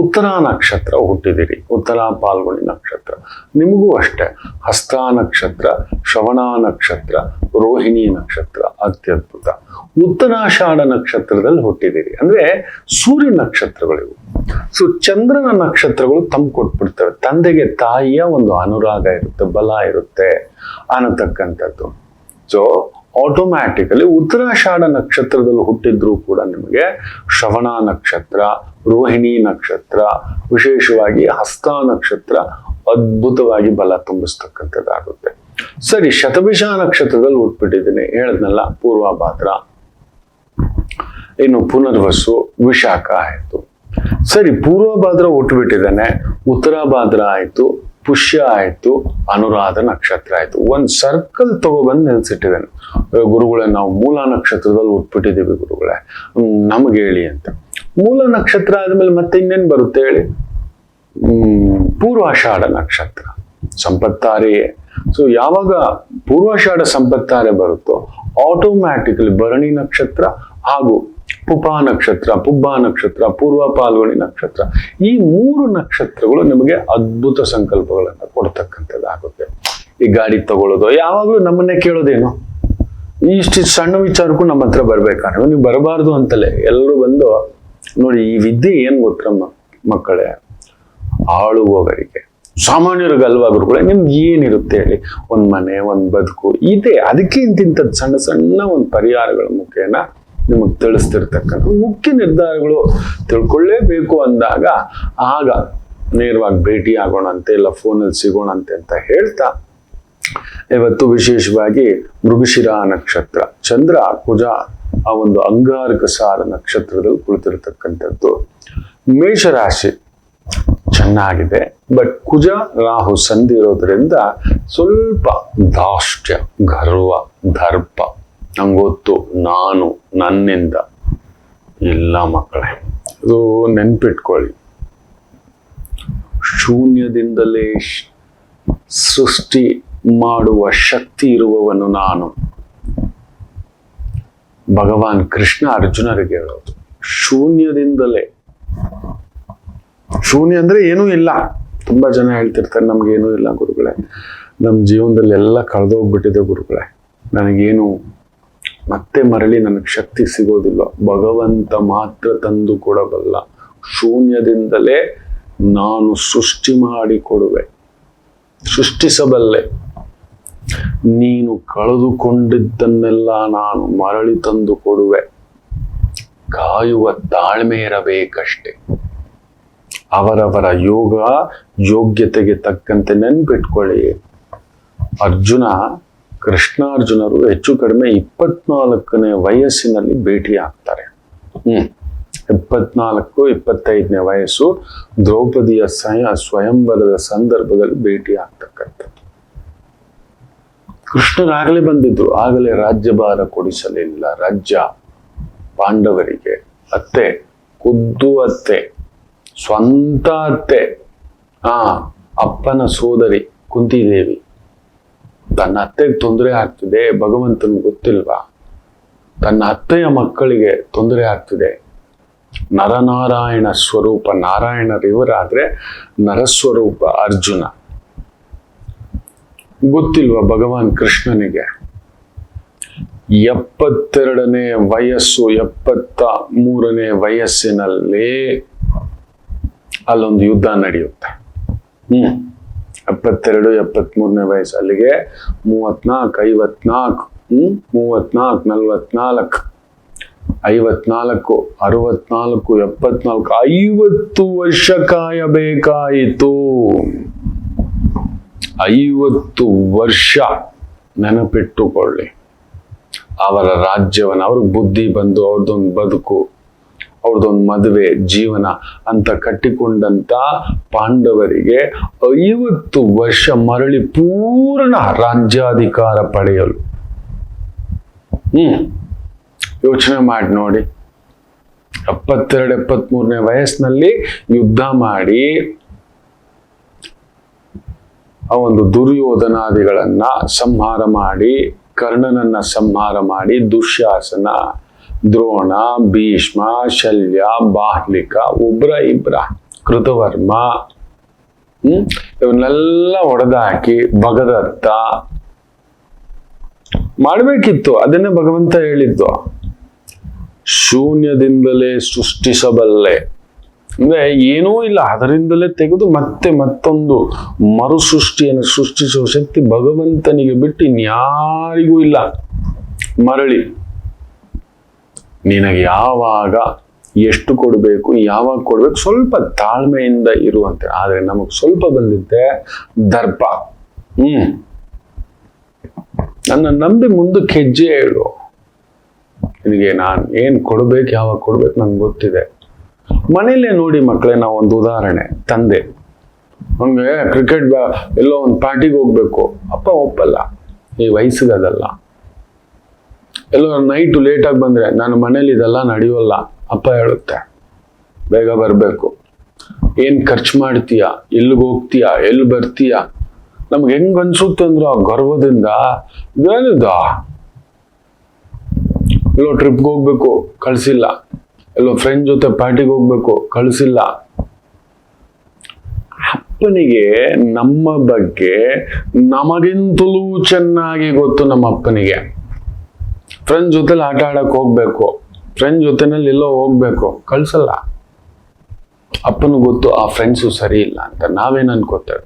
Speaker 2: ಉತ್ತರ ನಕ್ಷತ್ರ ಹುಟ್ಟಿದಿರಿ, ಉತ್ತರ ಪಾಲ್ಗುಣಿ ನಕ್ಷತ್ರ. ನಿಮಗೂ ಅಷ್ಟೇ ಹಸ್ತ ನಕ್ಷತ್ರ, ಶ್ರವಣ ನಕ್ಷತ್ರ, ರೋಹಿಣಿ ನಕ್ಷತ್ರ ಅತ್ಯದ್ಭುತ. ಉತ್ತರಾಷಾಢ ನಕ್ಷತ್ರದಲ್ಲಿ ಹುಟ್ಟಿದಿರಿ, ಅಂದ್ರೆ ಸೂರ್ಯ ನಕ್ಷತ್ರಗಳಿವು. ಸೊ ಚಂದ್ರನ ನಕ್ಷತ್ರಗಳು ತಂದು ಕೊಟ್ಬಿಡ್ತವೆ. ತಂದೆಗೆ ತಾಯಿಯ ಒಂದು ಅನುರಾಗ ಇರುತ್ತೆ, ಬಲ ಇರುತ್ತೆ ಅನ್ನತಕ್ಕಂಥದ್ದು. ಸೊ ಆಟೋಮ್ಯಾಟಿಕಲಿ ಉತ್ತರಾಷಾಢ ನಕ್ಷತ್ರದಲ್ಲಿ ಹುಟ್ಟಿದ್ರು ಕೂಡ ನಿಮಗೆ ಶ್ರವಣ ನಕ್ಷತ್ರ, ರೋಹಿಣಿ ನಕ್ಷತ್ರ, ವಿಶೇಷವಾಗಿ ಹಸ್ತ ನಕ್ಷತ್ರ ಅದ್ಭುತವಾಗಿ ಬಲ ತುಂಬಿಸ್ತಕ್ಕಂಥದ್ದಾಗುತ್ತೆ. ಸರಿ, ಶತಭಿಷ ನಕ್ಷತ್ರದಲ್ಲಿ ಹುಟ್ಬಿಟ್ಟಿದ್ದೀನಿ ಹೇಳಿದ್ನಲ್ಲ, ಪೂರ್ವಭಾದ್ರ, ಇನ್ನು ಪುನರ್ವಸು, ವಿಶಾಖ ಆಯ್ತು. ಸರಿ, ಪೂರ್ವಭಾದ್ರ ಹುಟ್ಟುಬಿಟ್ಟಿದ್ದಾನೆ, ಉತ್ತರಾಭಾದ್ರ ಆಯ್ತು, ಪುಷ್ಯ ಆಯ್ತು, ಅನುರಾಧ ನಕ್ಷತ್ರ ಆಯ್ತು. ಒಂದ್ ಸರ್ಕಲ್ ತಗೊಬಂದು ನಿಲ್ಸಿಟ್ಟಿದ್ದಾನೆ. ಗುರುಗಳೇ, ನಾವು ಮೂಲ ನಕ್ಷತ್ರದಲ್ಲಿ ಹುಟ್ಬಿಟ್ಟಿದ್ದೀವಿ ಗುರುಗಳೇ, ನಮ್ಗೆ ಹೇಳಿ ಅಂತ. ಮೂಲ ನಕ್ಷತ್ರ ಆದ್ಮೇಲೆ ಮತ್ತೆ ಇನ್ನೇನ್ ಬರುತ್ತೆ ಹೇಳಿ? ಪೂರ್ವಾಷಾಢ ನಕ್ಷತ್ರ ಸಂಪತ್ತಾರೆಯೇ. ಸೊ ಯಾವಾಗ ಪೂರ್ವಾಷಾಢ ಸಂಪತ್ತಾರೆ ಬರುತ್ತೋ ಆಟೋಮ್ಯಾಟಿಕಲಿ ಭರಣಿ ನಕ್ಷತ್ರ ಹಾಗೂ ಪುಪಾ ನಕ್ಷತ್ರ, ಪುಬ್ಬಾ ನಕ್ಷತ್ರ, ಪೂರ್ವ ಪಾಲ್ಗುಣಿ ನಕ್ಷತ್ರ, ಈ ಮೂರು ನಕ್ಷತ್ರಗಳು ನಿಮಗೆ ಅದ್ಭುತ ಸಂಕಲ್ಪಗಳನ್ನ ಕೊಡ್ತಕ್ಕಂಥದ್ದಾಗುತ್ತೆ. ಈ ಗಾಡಿ ತಗೊಳ್ಳೋದು ಯಾವಾಗ್ಲೂ ನಮ್ಮನ್ನೇ ಕೇಳೋದೇನು, ಇಷ್ಟು ಸಣ್ಣ ವಿಚಾರಕ್ಕೂ ನಮ್ಮ ಹತ್ರ ಬರ್ಬೇಕಾದ್ರೆ ನೀವು ಬರಬಾರ್ದು ಅಂತಲೇ ಎಲ್ಲರೂ ಬಂದು ನೋಡಿ. ಈ ವಿದ್ಯೆ ಏನ್ ಗೊತ್ತಮ್ಮ ಮಕ್ಕಳೇ, ಆಳುವವರಿಗೆ, ಸಾಮಾನ್ಯರಿಗೆ ಅಲ್ವಾ ಗುರುಗಳೇ, ನಿಮ್ಗೆ ಏನಿರುತ್ತೆ ಹೇಳಿ? ಒಂದ್ ಮನೆ, ಒಂದ್ ಬದುಕು ಇದೆ. ಅದಕ್ಕೆ ಇಂತಿಂಥದ್ದು ಸಣ್ಣ ಸಣ್ಣ ಒಂದು ಪರಿಹಾರಗಳ ಮುಖೇನ ನಿಮಗೆ ತಿಳಿಸ್ತಿರ್ತಕ್ಕಂಥ ಮುಖ್ಯ ನಿರ್ಧಾರಗಳು ತಿಳ್ಕೊಳ್ಳೇಬೇಕು ಅಂದಾಗ ಆಗ ನೇರವಾಗಿ ಭೇಟಿ ಆಗೋಣಂತೆ, ಇಲ್ಲ ಫೋನಲ್ಲಿ ಸಿಗೋಣಂತೆ ಅಂತ ಹೇಳ್ತಾ, ಇವತ್ತು ವಿಶೇಷವಾಗಿ ಮೃಗಶಿರ ನಕ್ಷತ್ರ, ಚಂದ್ರ ಕುಜ ಆ ಒಂದು ಅಂಗಾರಕ ಸಾರ ನಕ್ಷತ್ರದಲ್ಲಿ ಕುಳಿತಿರ್ತಕ್ಕಂಥದ್ದು. ಮೇಷರಾಶಿ ಚೆನ್ನಾಗಿದೆ, ಬಟ್ ಕುಜ ರಾಹು ಸಂಧಿ ಇರೋದ್ರಿಂದ ಸ್ವಲ್ಪ ದಾಷ್ಟ್ಯ, ಗರ್ವ, ದರ್ಪ, ನಂಗೊತ್ತು, ನಾನು, ನನ್ನಿಂದ ಇಲ್ಲ ಮಕ್ಕಳೇ. ಇದು ನೆನ್ಪಿಟ್ಕೊಳ್ಳಿ, ಶೂನ್ಯದಿಂದಲೇ ಸೃಷ್ಟಿ ಮಾಡುವ ಶಕ್ತಿ ಇರುವವನು ನಾನು. ಭಗವಾನ್ ಕೃಷ್ಣ ಅರ್ಜುನರಿಗೆ ಹೇಳೋದು ಶೂನ್ಯದಿಂದಲೇ. ಶೂನ್ಯ ಅಂದ್ರೆ ಏನೂ ಇಲ್ಲ. ತುಂಬಾ ಜನ ಹೇಳ್ತಿರ್ತಾರೆ ನಮ್ಗೇನೂ ಇಲ್ಲ ಗುರುಗಳೇ, ನಮ್ಮ ಜೀವನದಲ್ಲಿ ಎಲ್ಲ ಕಳೆದೋಗ್ಬಿಟ್ಟಿದೆ ಗುರುಗಳೇ, ನನಗೇನು ಮತ್ತೆ ಮರಳಿ ನನಗೆ ಶಕ್ತಿ ಸಿಗೋದಿಲ್ಲ. ಭಗವಂತ ಮಾತ್ರ ತಂದು ಕೊಡಬಲ್ಲ. ಶೂನ್ಯದಿಂದಲೇ ನಾನು ಸೃಷ್ಟಿ ಮಾಡಿ ಕೊಡುವೆ, ಸೃಷ್ಟಿಸಬಲ್ಲೆ. ನೀನು ಕಳೆದುಕೊಂಡಿದ್ದನ್ನೆಲ್ಲ ನಾನು ಮರಳಿ ತಂದು ಕೊಡುವೆ. ಕಾಯುವ ತಾಳ್ಮೆ ಇರಬೇಕಷ್ಟೆ. ಅವರವರ ಯೋಗ ಯೋಗ್ಯತೆಗೆ ತಕ್ಕಂತೆ ನೆನ್ಪಿಟ್ಕೊಳ್ಳಿ. ಅರ್ಜುನ, ಕೃಷ್ಣಾರ್ಜುನರು ಹೆಚ್ಚು ಕಡಿಮೆ 24ನೇ ವಯಸ್ಸಿನಲ್ಲಿ ಭೇಟಿ ಆಗ್ತಾರೆ. 24-25ನೇ ವಯಸ್ಸು ದ್ರೌಪದಿಯ ಸ್ವಯಂವರದ ಸಂದರ್ಭದಲ್ಲಿ ಭೇಟಿ ಆಗ್ತಕ್ಕಂಥದ್ದು. ಕೃಷ್ಣರಾಗಲೇ ಬಂದಿದ್ರು, ಆಗಲೇ ರಾಜ್ಯಭಾರ ಕೊಡಿಸಲಿಲ್ಲ. ರಾಜ್ಯ ಪಾಂಡವರಿಗೆ. ಅತ್ತೆ, ಖುದ್ದು ಅತ್ತೆ, ಸ್ವಂತ ಅತ್ತೆ, ಅಪ್ಪನ ಸೋದರಿ ಕುಂತಿದೇವಿ. ತನ್ನ ಅತ್ತೆಗೆ ತೊಂದರೆ ಆಗ್ತಿದೆ, ಭಗವಂತನಿಗೆ ಗೊತ್ತಿಲ್ವಾ? ತನ್ನ ಅತ್ತೆಯ ಮಕ್ಕಳಿಗೆ ತೊಂದರೆ ಆಗ್ತಿದೆ. ನರನಾರಾಯಣ ಸ್ವರೂಪ ನಾರಾಯಣರಿವರಾದ್ರೆ ನರಸ್ವರೂಪ ಅರ್ಜುನ. ಗೊತ್ತಿಲ್ವಾ ಭಗವಾನ್ ಕೃಷ್ಣನಿಗೆ 72ನೇ ವಯಸ್ಸು, 73ನೇ ವಯಸ್ಸಿನಲ್ಲಿ ಅಲ್ಲೊಂದು ಯುದ್ಧ ನಡೆಯುತ್ತೆ. 72, 73ನೇ ವಯಸ್ಸು, ಅಲ್ಲಿಗೆ 34, 54, 34, 44, 54, 64, 74, 50 ವರ್ಷ ಕಾಯಬೇಕಾಯಿತು. 50 ವರ್ಷ ನೆನಪಿಟ್ಟುಕೊಳ್ಳಿ. ಅವರ ರಾಜ್ಯವನ್ನ, ಅವ್ರಿಗೆ ಬುದ್ಧಿ ಬಂದು ಅವ್ರದ್ದೊಂದು ಬದುಕು, ಅವ್ರದ್ದೊಂದು ಮದುವೆ, ಜೀವನ ಅಂತ ಕಟ್ಟಿಕೊಂಡಂತ ಪಾಂಡವರಿಗೆ 50 ವರ್ಷ ಮರಳಿ ಪೂರ್ಣ ರಾಜ್ಯಾಧಿಕಾರ ಪಡೆಯಲು. ಯೋಚನೆ ಮಾಡಿ ನೋಡಿ, 72, 73ನೇ ವಯಸ್ಸಿನಲ್ಲಿ ಯುದ್ಧ ಮಾಡಿ ಆ ಒಂದು ದುರ್ಯೋಧನಾದಿಗಳನ್ನ ಸಂಹಾರ ಮಾಡಿ, ಕರ್ಣನನ್ನ ಸಂಹಾರ ಮಾಡಿ, ದುಶ್ಯಾಸನ, ದ್ರೋಣ, ಭೀಷ್ಮ, ಶಲ್ಯ, ಬಾಹ್ಲಿಕ, ಇಬ್ರ ಕೃತವರ್ಮ, ಇವನ್ನೆಲ್ಲ ಹೊಡೆದಾಕಿ ಭಗದತ್ತ ಮಾಡ್ಬೇಕಿತ್ತು. ಅದನ್ನೇ ಭಗವಂತ ಹೇಳಿದ್ದು, ಶೂನ್ಯದಿಂದಲೇ ಸೃಷ್ಟಿಸಬಲ್ಲೆ. ಅಂದ್ರೆ ಏನೂ ಇಲ್ಲ, ಅದರಿಂದಲೇ ತೆಗೆದು ಮತ್ತೊಂದು ಮರು ಸೃಷ್ಟಿಯನ್ನು ಸೃಷ್ಟಿಸುವ ಶಕ್ತಿ ಭಗವಂತನಿಗೆ ಬಿಟ್ಟು ಇನ್ಯಾರಿಗೂ ಇಲ್ಲ. ಮರಳಿ ನಿನಗೆ ಯಾವಾಗ ಎಷ್ಟು ಕೊಡಬೇಕು, ಯಾವಾಗ ಕೊಡ್ಬೇಕು, ಸ್ವಲ್ಪ ತಾಳ್ಮೆಯಿಂದ ಇರುವಂತೆ. ಆದ್ರೆ ನಮಗ್ ಸ್ವಲ್ಪ ಬಂದಿದ್ದೆ ದರ್ಪ. ನನ್ನ ನಂಬಿ ಮುಂದಕ್ಕೆ ಹೆಜ್ಜೆ ಹೇಳು. ನಿನಗೆ ನಾನು ಏನ್ ಕೊಡ್ಬೇಕು, ಯಾವಾಗ ಕೊಡ್ಬೇಕು ನಂಗೆ ಗೊತ್ತಿದೆ. ಮನೇಲೇ ನೋಡಿ ಮಕ್ಕಳೇ, ನಾವು ಒಂದು ಉದಾಹರಣೆ, ತಂದೆ ನಮ್ಗೆ ಕ್ರಿಕೆಟ್ ಎಲ್ಲೋ ಒಂದು ಪಾರ್ಟಿಗೆ ಹೋಗ್ಬೇಕು, ಅಪ್ಪ ಒಪ್ಪಲ್ಲ, ಈ ವಯಸ್ಸಿಗೆ ಅದಲ್ಲ. ಎಲ್ಲೋ ನೈಟು ಲೇಟಾಗಿ ಬಂದ್ರೆ ನಾನು ಮನೇಲಿ ಇದೆಲ್ಲ ನಡೆಯೋಲ್ಲ, ಅಪ್ಪ ಹೇಳುತ್ತೆ ಬೇಗ ಬರ್ಬೇಕು. ಏನ್ ಖರ್ಚು ಮಾಡ್ತೀಯ, ಎಲ್ಲಿಗೆ ಹೋಗ್ತೀಯ, ಎಲ್ಲಿ ಬರ್ತೀಯ, ನಮ್ಗೆ ಹೆಂಗ್ ಅನ್ಸುತ್ತೆ ಅಂದ್ರೆ ಆ ಗರ್ವದಿಂದ ಇದೇನಿದ, ಎಲ್ಲೋ ಟ್ರಿಪ್ಗೆ ಹೋಗ್ಬೇಕು ಕಳ್ಸಿಲ್ಲ, ಎಲ್ಲೋ ಫ್ರೆಂಡ್ ಜೊತೆ ಪಾರ್ಟಿಗೆ ಹೋಗ್ಬೇಕು ಕಳ್ಸಿಲ್ಲ. ಅಪ್ಪನಿಗೆ ನಮ್ಮ ಬಗ್ಗೆ ನಮಗಿಂತಲೂ ಚೆನ್ನಾಗಿ ಗೊತ್ತು. ನಮ್ಮ ಅಪ್ಪನಿಗೆ ಫ್ರೆಂಡ್ ಜೊತೆಲಿ ಆಟ ಆಡಕ್ ಹೋಗ್ಬೇಕು, ಫ್ರೆಂಡ್ ಜೊತೆನಲ್ಲಿ ಎಲ್ಲೋ ಹೋಗ್ಬೇಕು, ಕಳ್ಸಲ್ಲ. ಅಪ್ಪನು ಗೊತ್ತು ಆ ಫ್ರೆಂಡ್ಸು ಸರಿ ಇಲ್ಲ ಅಂತ. ನಾವೇನ್ ಅನ್ಕೋತೇವೆ,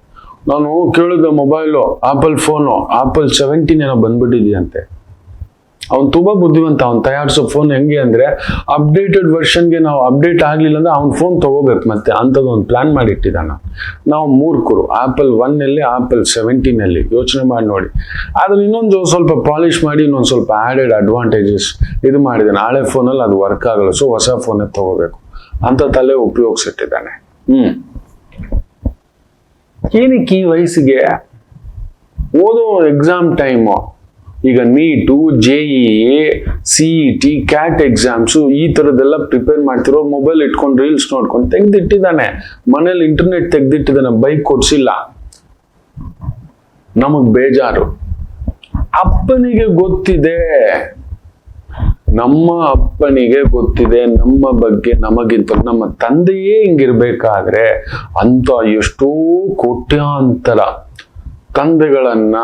Speaker 2: ನಾನು ಕೇಳಿದ ಮೊಬೈಲು ಆಪಲ್ ಫೋನು ಆಪಲ್ 17 ಏನೋ ಬಂದ್ಬಿಟ್ಟಿದ್ಯಂತೆ. ಅವ್ನು ತುಂಬಾ ಬುದ್ಧಿವಂತ. ಅವ್ನು ತಯಾರಿಸೋ ಫೋನ್ ಹೆಂಗೆ ಅಂದ್ರೆ ಅಪ್ಡೇಟೆಡ್ ವರ್ಷನ್ಗೆ ನಾವು ಅಪ್ಡೇಟ್ ಆಗ್ಲಿಲ್ಲ ಅಂದ್ರೆ ಅವ್ನ ಫೋನ್ ತಗೋಬೇಕು ಮತ್ತೆ, ಅಂಥದ್ದು ಒಂದು ಪ್ಲಾನ್ ಮಾಡಿ ಇಟ್ಟಿದ್ದಾನ. ನಾವು ಮೂರ್ಖರು. ಆಪಲ್ 1 ಆಪಲ್ 17 ಯೋಚನೆ ಮಾಡಿ ನೋಡಿ. ಆದ್ರೆ ಇನ್ನೊಂದು ಸ್ವಲ್ಪ ಪಾಲಿಶ್ ಮಾಡಿ ಇನ್ನೊಂದು ಸ್ವಲ್ಪ ಆಡೆಡ್ ಅಡ್ವಾಂಟೇಜಸ್ ಇದು ಮಾಡಿದ್ದಾನೆ. ಹಳೆ ಫೋನಲ್ಲಿ ಅದು ವರ್ಕ್ ಆಗಲ್ಲ, ಸೊ ಹೊಸ ಫೋನೇ ತಗೋಬೇಕು ಅಂತ ತಲೆ ಉಪಯೋಗಿಸಿಟ್ಟಿದ್ದಾನೆ. ಏನಕ್ಕೆ ಈ ವಯಸ್ಸಿಗೆ ಓದೋ ಎಕ್ಸಾಮ್ ಟೈಮು, ಈಗ NEET, JEE, CET, CAT exams ಈ ಥರದ್ದೆಲ್ಲ ಪ್ರಿಪೇರ್ ಮಾಡ್ತಿರೋ ಮೊಬೈಲ್ ಇಟ್ಕೊಂಡು ರೀಲ್ಸ್ ನೋಡ್ಕೊಂಡು ತೆಗ್ದಿಟ್ಟಿದ್ದಾನೆ. ಮನೇಲಿ ಇಂಟರ್ನೆಟ್ ತೆಗ್ದಿಟ್ಟಿದ್ದಾನೆ, ಬೈಕ್ ಕೊಡ್ಸಿಲ್ಲ. ನಮಗ್ ಬೇಜಾರು. ಅಪ್ಪನಿಗೆ ಗೊತ್ತಿದೆ, ನಮ್ಮ ಅಪ್ಪನಿಗೆ ಗೊತ್ತಿದೆ ನಮ್ಮ ಬಗ್ಗೆ ನಮಗಿಂತ. ನಮ್ಮ ತಂದೆಯೇ ಹಿಂಗಿರ್ಬೇಕಾದ್ರೆ ಅಂತ ಎಷ್ಟೋ ಕೋಟ್ಯಾಂತರ ತಂದೆಗಳನ್ನ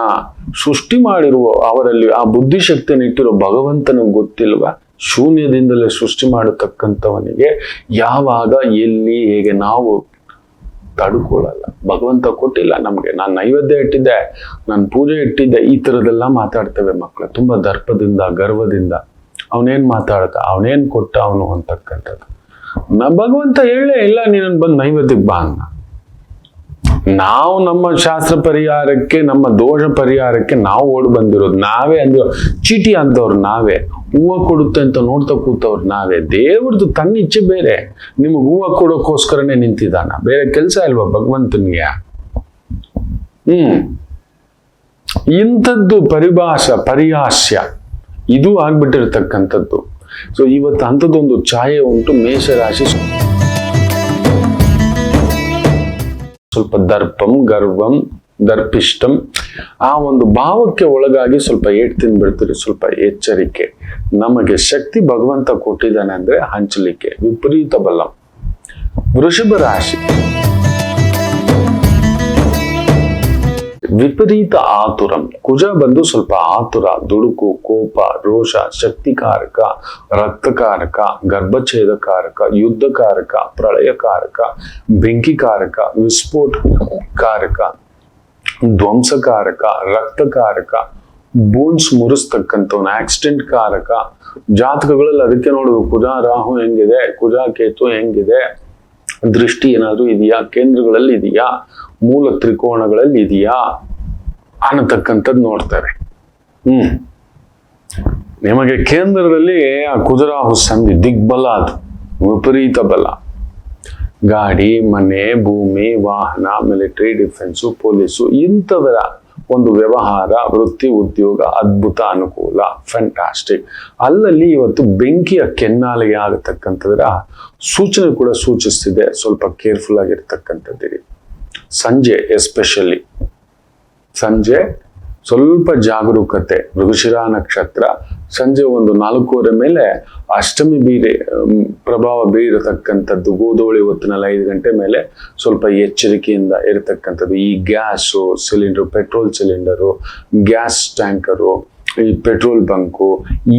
Speaker 2: ಸೃಷ್ಟಿ ಮಾಡಿರುವ ಅವರಲ್ಲಿ ಆ ಬುದ್ಧಿಶಕ್ತಿಯನ್ನು ಇಟ್ಟಿರೋ ಭಗವಂತನಿಗೆ ಗೊತ್ತಿಲ್ವಾ? ಶೂನ್ಯದಿಂದಲೇ ಸೃಷ್ಟಿ ಮಾಡತಕ್ಕಂಥವನಿಗೆ ಯಾವಾಗ ಎಲ್ಲಿ ಹೇಗೆ ನಾವು ತಡ್ಕೊಳ್ಳಲ್ಲ. ಭಗವಂತ ಕೊಟ್ಟಿಲ್ಲ ನಮ್ಗೆ. ನಾನು ನೈವೇದ್ಯ ಇಟ್ಟಿದ್ದೆ, ನಾನು ಪೂಜೆ ಇಟ್ಟಿದ್ದೆ, ಈ ತರದೆಲ್ಲ ಮಾತಾಡ್ತೇವೆ ಮಕ್ಕಳು ತುಂಬಾ ದರ್ಪದಿಂದ ಗರ್ವದಿಂದ. ಅವನೇನ್ ಮಾತಾಡ್ತ, ಅವನೇನ್ ಕೊಟ್ಟ ಅವನು ಅಂತಕ್ಕಂಥದ್ದು. ಭಗವಂತ ಹೇಳೇ ಇಲ್ಲ ನೀನನ್ ಬಂದು ನೈವೇದ್ಯಕ್ಕೆ ಬಾ ಅನ್ನ. ನಾವು ನಮ್ಮ ಶಾಸ್ತ್ರ ಪರಿಹಾರಕ್ಕೆ, ನಮ್ಮ ದೋಷ ಪರಿಹಾರಕ್ಕೆ ನಾವು ಓಡ್ ಬಂದಿರೋದು ನಾವೇ. ಅಂದ್ರೆ ಚೀಟಿ ಅಂತವ್ರು ನಾವೇ, ಹೂವು ಕೊಡುತ್ತೆ ಅಂತ ನೋಡ್ತಾ ಕೂತವ್ರು ನಾವೇ. ದೇವ್ರದ್ದು ತನ್ನ ಇಚ್ಛೆ ಬೇರೆ, ನಿಮಗೆ ಹೂವು ಕೊಡೋಕ್ಕೋಸ್ಕರನೇ ನಿಂತಿದ್ದಾನ, ಬೇರೆ ಕೆಲಸ ಇಲ್ವಾ ಭಗವಂತನಿಗೆ? ಇಂಥದ್ದು ಪರಿಹಾಸ್ಯ ಇದು ಆಗ್ಬಿಟ್ಟಿರ್ತಕ್ಕಂಥದ್ದು. ಸೊ ಇವತ್ತು ಅಂಥದ್ದೊಂದು ಛಾಯೆ ಉಂಟು ಮೇಷರಾಶಿ. ಸ್ವಲ್ಪ ದರ್ಪಂ ಗರ್ವಂ ದರ್ಪಿಷ್ಟಂ. ಆ ಒಂದು ಭಾವಕ್ಕೆ ಒಳಗಾಗಿ ಸ್ವಲ್ಪ ಏಟ್ ತಿಂದ್ಬಿಡ್ತೀರಿ. ಸ್ವಲ್ಪ ಎಚ್ಚರಿಕೆ. ನಮಗೆ ಶಕ್ತಿ ಭಗವಂತ ಕೊಟ್ಟಿದ್ದಾನೆ ಅಂದ್ರೆ ಹಂಚಲಿಕ್ಕೆ. ವಿಪರೀತ ಬಲ. ವೃಷಭ ರಾಶಿ, ವಿಪರೀತ ಆತುರಂ. ಕುಜ ಬಂದು ಸ್ವಲ್ಪ ಆತುರ, ದುಡುಕು, ಕೋಪ, ರೋಷ, ಶಕ್ತಿಕಾರಕ, ರಕ್ತಕಾರಕ, ಗರ್ಭಛೇದಕಾರಕ, ಯುದ್ಧಕಾರಕ, ಪ್ರಳಯಕಾರಕ, ಬೆಂಕಿಕಾರಕ, ವಿಸ್ಫೋಟಕಾರಕ, ಧ್ವಂಸಕಾರಕ, ರಕ್ತಕಾರಕ, ಬೋನ್ಸ್ ಮುರಿಸ್ತಕ್ಕಂಥವ್ನ, ಆಕ್ಸಿಡೆಂಟ್ ಕಾರಕ. ಜಾತಕಗಳಲ್ಲಿ ಅದಕ್ಕೆ ನೋಡುದು ಕುಜ ರಾಹು ಹೆಂಗಿದೆ, ಕುಜ ಕೇತು ಹೆಂಗಿದೆ, ದೃಷ್ಟಿ ಏನಾದ್ರು ಇದೆಯಾ, ಕೇಂದ್ರಗಳಲ್ಲಿ ಇದೆಯಾ, ಮೂಲ ತ್ರಿಕೋಣಗಳಲ್ಲಿ ಇದೆಯಾ ಅನ್ನತಕ್ಕಂಥದ್ದು ನೋಡ್ತಾರೆ. ನಿಮಗೆ ಕೇಂದ್ರದಲ್ಲಿ ಆ ಕುಜರಾಹು ಸಂಧಿ ದಿಗ್ಬಲ, ಅದು ವಿಪರೀತ ಬಲ. ಗಾಡಿ, ಮನೆ, ಭೂಮಿ, ವಾಹನ, ಮಿಲಿಟರಿ, ಡಿಫೆನ್ಸು, ಪೊಲೀಸು, ಇಂಥವರ ಒಂದು ವ್ಯವಹಾರ, ವೃತ್ತಿ, ಉದ್ಯೋಗ ಅದ್ಭುತ ಅನುಕೂಲ, ಫ್ಯಾಂಟಾಸ್ಟಿಕ್. ಅಲ್ಲಲ್ಲಿ ಇವತ್ತು ಬೆಂಕಿಯ ಕೆನ್ನಾಲಿಗೆ ಆಗತಕ್ಕಂಥದ್ರ ಸೂಚನೆ ಕೂಡ ಸೂಚಿಸ್ತಿದೆ. ಸ್ವಲ್ಪ ಕೇರ್ಫುಲ್ ಆಗಿರ್ತಕ್ಕಂಥದ್ದಿರಿ. ಸಂಜೆ ಎಸ್ಪೆಷಲಿ ಸಂಜೆ ಸ್ವಲ್ಪ ಜಾಗರೂಕತೆ. ಮೃಗಶಿರ ನಕ್ಷತ್ರ ಸಂಜೆ ಒಂದು 4:15 ಮೇಲೆ ಅಷ್ಟಮಿ ಪ್ರಭಾವ ಬೀರತಕ್ಕಂಥದ್ದು. ಗೋಧೂಳಿ ಹೊತ್ತಿನಲ್ಲಿ 5 ಗಂಟೆ ಮೇಲೆ ಸ್ವಲ್ಪ ಎಚ್ಚರಿಕೆಯಿಂದ ಇರತಕ್ಕಂಥದ್ದು. ಈ gas cylinder, petrol cylinder, gas tanker, ಈ petrol bunk,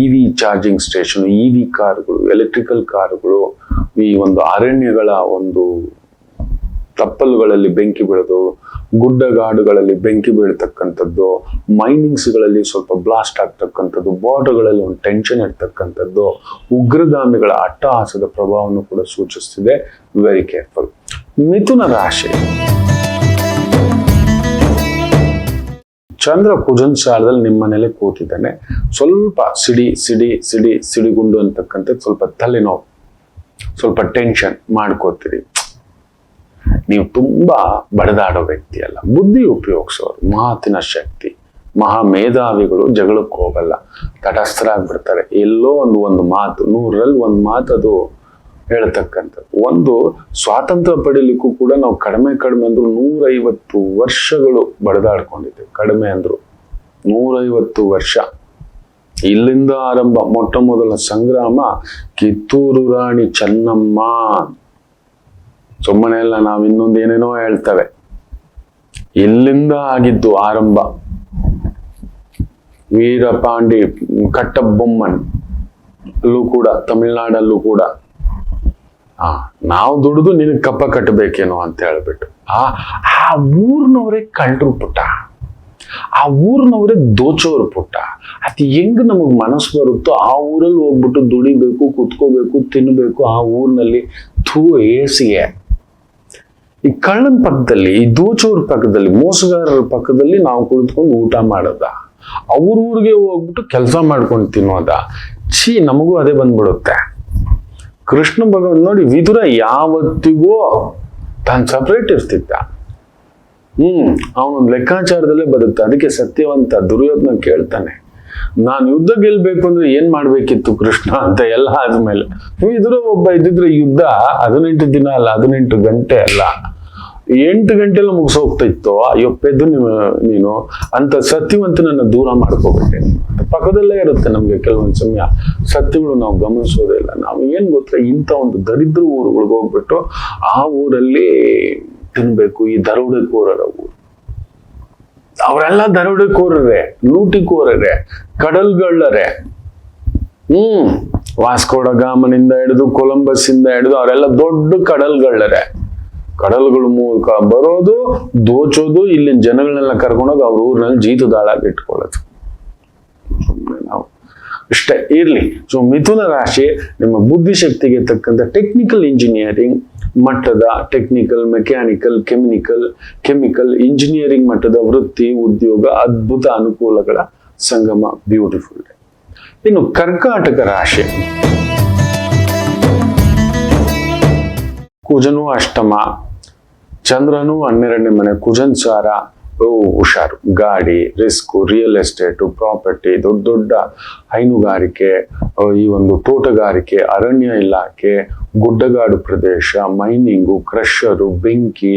Speaker 2: EV charging station, EV ಕಾರುಗಳು, ಎಲೆಕ್ಟ್ರಿಕಲ್ ಕಾರುಗಳು, ಈ ಒಂದು ಅರಣ್ಯಗಳ ಒಂದು ತಪ್ಪಲುಗಳಲ್ಲಿ ಬೆಂಕಿ ಬೀಳೋದು, ಗುಡ್ಡಗಾಡುಗಳಲ್ಲಿ ಬೆಂಕಿ ಬೀಳ್ತಕ್ಕಂಥದ್ದು, ಮೈನಿಂಗ್ಸ್ಗಳಲ್ಲಿ ಸ್ವಲ್ಪ ಬ್ಲಾಸ್ಟ್ ಆಗ್ತಕ್ಕಂಥದ್ದು, ಬಾರ್ಡರ್ಗಳಲ್ಲಿ ಒಂದು ಟೆನ್ಷನ್ ಇರ್ತಕ್ಕಂಥದ್ದು, ಉಗ್ರಗಾಮಿಗಳ ಅಟ್ಟಹಾಸದ ಪ್ರಭಾವವನ್ನು ಕೂಡ ಸೂಚಿಸ್ತಿದೆ. Very careful. ಮಿಥುನ ರಾಶಿ, ಚಂದ್ರ ಕುಜನ್ ಸಾಲದಲ್ಲಿ ನಿಮ್ಮ ಮನೇಲೆ ಕೂತಿದ್ದಾನೆ. ಸ್ವಲ್ಪ ಸಿಡಿಗುಂಡು ಅಂತಕ್ಕಂಥದ್ದು, ಸ್ವಲ್ಪ ತಲೆನೋವು, ಸ್ವಲ್ಪ ಟೆನ್ಷನ್ ಮಾಡ್ಕೋತೀರಿ. ನೀವು ತುಂಬಾ ಬಡದಾಡೋ ವ್ಯಕ್ತಿ ಅಲ್ಲ, ಬುದ್ಧಿ ಉಪಯೋಗಿಸೋರು, ಮಾತಿನ ಶಕ್ತಿ, ಮಹಾ ಮೇಧಾವಿಗಳು. ಜಗಳಕ್ಕೆ ಹೋಗಲ್ಲ, ತಟಸ್ಥರಾಗ್ಬಿಡ್ತಾರೆ. ಎಲ್ಲೋ ಒಂದು ಮಾತು, 100ರಲ್ಲಿ 1 ಮಾತು ಅದು ಹೇಳ್ತಕ್ಕಂಥದ್ದು. ಒಂದು ಸ್ವಾತಂತ್ರ್ಯ ಪಡೀಲಿಕ್ಕೂ ಕೂಡ ನಾವು ಕಡಿಮೆ ಅಂದ್ರು 150 ವರ್ಷಗಳು ಬಡದಾಡ್ಕೊಂಡಿದ್ದೇವೆ. ಕಡಿಮೆ ಅಂದ್ರು 150 ವರ್ಷ. ಇಲ್ಲಿಂದ ಆರಂಭ. ಮೊಟ್ಟ ಮೊದಲ ಸಂಗ್ರಾಮ ಕಿತ್ತೂರು ರಾಣಿ ಚೆನ್ನಮ್ಮ. ಸುಮ್ಮನೆ ಎಲ್ಲ ನಾವು ಇನ್ನೊಂದು ಏನೇನೋ ಹೇಳ್ತೇವೆ. ಇಲ್ಲಿಂದ ಆಗಿದ್ದು ಆರಂಭ. ವೀರಪಾಂಡಿ ಕಟ್ಟಬೊಮ್ಮನ್ ಅಲ್ಲೂ ಕೂಡ, ತಮಿಳ್ನಾಡಲ್ಲೂ ಕೂಡ ನಾವು ದುಡಿದು ನಿನಗೆ ಕಪ್ಪ ಕಟ್ಟಬೇಕೇನೋ ಅಂತ ಹೇಳ್ಬಿಟ್ಟು ಆ ಊರ್ನವರೇ ಕಳ್ರು ಪುಟ್ಟ, ಆ ಊರ್ನವರೇ ದೋಚೋರು ಪುಟ್ಟ. ಅದು ಹೆಂಗ್ ನಮಗ್ ಮನಸ್ಸು ಬರುತ್ತೋ ಆ ಊರಲ್ಲಿ ಹೋಗ್ಬಿಟ್ಟು ದುಡಿಬೇಕು, ಕುತ್ಕೋಬೇಕು, ತಿನ್ಬೇಕು. ಆ ಊರಿನಲ್ಲಿ ಹೇಸಿಗೆ. ಈ ಕಳ್ಳನ ಪಕ್ಕದಲ್ಲಿ, ಈ ದೋಚೋರ ಪಕ್ಕದಲ್ಲಿ, ಮೋಸಗಾರರ ಪಕ್ಕದಲ್ಲಿ ನಾವು ಕುಳಿತುಕೊಂಡು ಊಟ ಮಾಡೋದ, ಅವ್ರ ಊರಿಗೆ ಹೋಗ್ಬಿಟ್ಟು ಕೆಲಸ ಮಾಡ್ಕೊಂಡು ತಿನ್ನೋದ. ನಮಗೂ ಅದೇ ಬಂದ್ಬಿಡುತ್ತೆ. ಕೃಷ್ಣ ಭಗವಂತ ನೋಡಿ, ವಿದುರ ಯಾವತ್ತಿಗೂ ತಾನು ಸಪರೇಟ್ ಇರ್ತಿದ್ದ. ಅವನೊಂದು ಲೆಕ್ಕಾಚಾರದಲ್ಲೇ ಬದುಕ್ತ. ಅದಕ್ಕೆ ಸತ್ಯವಂತ ದುರ್ಯೋಧನ ಕೇಳ್ತಾನೆ, ನಾನು ಯುದ್ಧ ಗೆಲ್ಬೇಕು ಅಂದ್ರೆ ಏನ್ ಮಾಡ್ಬೇಕಿತ್ತು ಕೃಷ್ಣ ಅಂತ. ಎಲ್ಲ ಆದ್ಮೇಲೆ ವಿದುರ ಒಬ್ಬ ಇದ್ದಿದ್ರೆ ಯುದ್ಧ 18 ದಿನ ಅಲ್ಲ, 18 ಗಂಟೆ ಅಲ್ಲ, 8 ಗಂಟೆಲ್ಲ ಮುಗಿಸೋಗ್ತಾ ಇತ್ತು. ಅಯ್ಯೊಪ್ಪೆದ್ದು ನೀನು ಅಂತ ಸತ್ಯವಂತನನ್ನ ದೂರ ಮಾಡ್ಕೋಬೇಕೆ. ಪಕ್ಕದಲ್ಲೇ ಇರುತ್ತೆ ನಮ್ಗೆ ಕೆಲವೊಂದು ಸಮಯ ಸತ್ಯಗಳು ನಾವು ಗಮನಿಸೋದೇ ಇಲ್ಲ. ನಾವು ಏನ್ ಗೊತ್ತಾ, ಇಂಥ ಒಂದು ದರಿದ್ರ ಊರುಗಳಿಗೆ ಹೋಗ್ಬಿಟ್ಟು ಆ ಊರಲ್ಲಿ ತಿನ್ಬೇಕು. ಈ ದರೋಡೆಕೋರರ ಊರು, ಅವರೆಲ್ಲ ದರೋಡೆಕೋರರೇ, ಲೂಟಿಕೋರರೇ, ಕಡಲ್ಗಳ್ಳರೇ. ವಾಸ್ಕೋಡ ಗಾಮನಿಂದ ಹಿಡಿದು ಕೊಲಂಬಸ್ ಇಂದ ಹಿಡಿದು ಅವರೆಲ್ಲ ದೊಡ್ಡ ಕಡಲ್ಗಳ್ಳರೇ. ಕಡಲ್ಗಳ ಮೂಲಕ ಬರೋದು, ದೋಚೋದು, ಇಲ್ಲಿನ ಜನಗಳನ್ನೆಲ್ಲ ಕರ್ಕೊಂಡೋಗಿ ಅವ್ರ ಊರಿನಲ್ಲಿ ಜೀತದಾಳಾಗಿ ಇಟ್ಕೊಳ್ಳೋದು. ನಾವು ಇಷ್ಟೇ ಇರ್ಲಿ. ಸೊ ಮಿಥುನ ರಾಶಿ ನಿಮ್ಮ ಬುದ್ಧಿಶಕ್ತಿಗೆ ತಕ್ಕಂತ ಟೆಕ್ನಿಕಲ್ ಇಂಜಿನಿಯರಿಂಗ್ ಮಟ್ಟದ, ಟೆಕ್ನಿಕಲ್, ಮೆಕ್ಯಾನಿಕಲ್, ಕೆಮಿಕಲ್ ಇಂಜಿನಿಯರಿಂಗ್ ಮಟ್ಟದ ವೃತ್ತಿ, ಉದ್ಯೋಗ, ಅದ್ಭುತ ಅನುಕೂಲಗಳ ಸಂಗಮ. Beautiful day. ಇನ್ನು ಕರ್ಕಾಟಕ ರಾಶಿ, ಕುಜನು ಅಷ್ಟಮ, ಚಂದ್ರನು 12ನೇ ಮನೆ, ಕುಜನ್ ಸಾರ, ಹುಷಾರು. ಗಾಡಿ, ರಿಸ್ಕ್, ರಿಯಲ್ ಎಸ್ಟೇಟು, ಪ್ರಾಪರ್ಟಿ, ದೊಡ್ಡ ದೊಡ್ಡ ಹೈನುಗಾರಿಕೆ, ಈ ಒಂದು ತೋಟಗಾರಿಕೆ, ಅರಣ್ಯ ಇಲಾಖೆ, ಗುಡ್ಡಗಾಡು ಪ್ರದೇಶ, ಮೈನಿಂಗು, ಕ್ರಷರು, ಬೆಂಕಿ,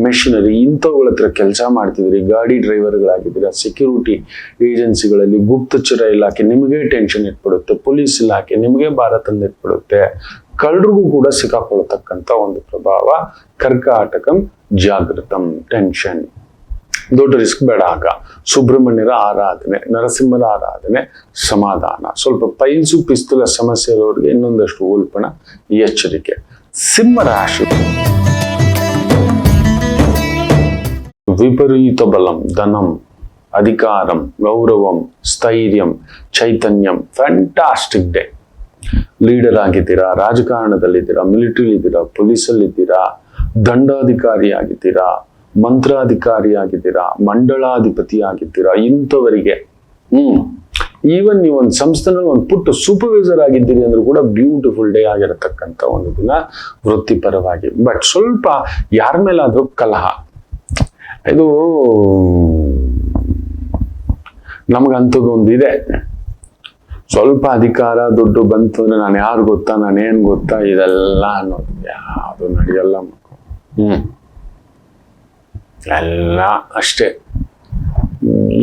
Speaker 2: ಮೆಷಿನರಿ ಇಂಥವುಗಳ ಹತ್ರ ಕೆಲಸ ಮಾಡ್ತಿದ್ರಿ. ಗಾಡಿ ಡ್ರೈವರ್ಗಳಾಗಿದ್ದೀರಾ. ಸೆಕ್ಯೂರಿಟಿ ಏಜೆನ್ಸಿಗಳಲ್ಲಿ ಗುಪ್ತಚರ ಇಲಾಖೆ ನಿಮಗೆ ಟೆನ್ಷನ್ ಇಟ್ಬಿಡುತ್ತೆ. ಪೊಲೀಸ್ ಇಲಾಖೆ ನಿಮಗೆ ಭಾರ ತಂದಿಟ್ಬಿಡುತ್ತೆ. ಕಳ್ಳರಿಗೂ ಕೂಡ ಸಿಕ್ಕಾಕೊಳ್ತಕ್ಕಂಥ ಒಂದು ಪ್ರಭಾವ. ಕರ್ಕಾಟಕಂ ಜಾಗೃತಂ, ಟೆನ್ಷನ್, ದೊಡ್ಡ ರಿಸ್ಕ್ ಬೇಡ. ಆಗ ಸುಬ್ರಹ್ಮಣ್ಯರ ಆರಾಧನೆ, ನರಸಿಂಹರ ಆರಾಧನೆ, ಸಮಾಧಾನ. ಸ್ವಲ್ಪ ಪೈಲ್ಸು ಪಿಸ್ತುಲ ಸಮಸ್ಯೆ ಇರೋರಿಗೆ ಇನ್ನೊಂದಷ್ಟು ಉಲ್ಪಣ, ಎಚ್ಚರಿಕೆ. ಸಿಂಹ ರಾಶಿ, ವಿಪರೀತ ಬಲಂ, ಧನಂ, ಅಧಿಕಾರಂ, ಗೌರವಂ, ಸ್ಥೈರ್ಯಂ, ಚೈತನ್ಯಂ. Fantastic day. ಲೀಡರ್ ಆಗಿದ್ದೀರಾ, ರಾಜಕಾರಣದಲ್ಲಿದ್ದೀರಾ, ಮಿಲಿಟರಿ ಇದ್ದೀರಾ, ಪೊಲೀಸಲ್ಲಿದ್ದೀರಾ, ದಂಡಾಧಿಕಾರಿ ಆಗಿದ್ದೀರಾ, ಮಂತ್ರಾಧಿಕಾರಿ ಆಗಿದ್ದೀರಾ, ಮಂಡಳಾಧಿಪತಿ ಆಗಿದ್ದೀರಾ, ಇಂಥವರಿಗೆ ಈವನ್ ನೀವು ಒಂದು ಸಂಸ್ಥೆನಲ್ಲಿ ಒಂದು ಪುಟ್ಟ ಸೂಪರ್ವೈಸರ್ ಆಗಿದ್ದೀರಿ ಅಂದ್ರೂ ಕೂಡ ಬ್ಯೂಟಿಫುಲ್ ಡೇ ಆಗಿರತಕ್ಕಂಥ ಒಂದು ದಿನ ವೃತ್ತಿಪರವಾಗಿ. ಬಟ್ ಸ್ವಲ್ಪ ಯಾರ ಮೇಲಾದ್ರೂ ಕಲಹ, ಇದು ನಮಗಂಥದ್ದು ಒಂದು ಇದೆ. ಸ್ವಲ್ಪ ಅಧಿಕಾರ ದುಡ್ಡು ಬಂತು ಅಂದ್ರೆ ನಾನು ಯಾರು ಗೊತ್ತಾ, ನಾನೇನ್ ಗೊತ್ತಾ, ಇದೆಲ್ಲ ಅನ್ನೋದು ಯಾವುದು ನಡೆಯಲ್ಲ. ಎಲ್ಲ ಅಷ್ಟೇ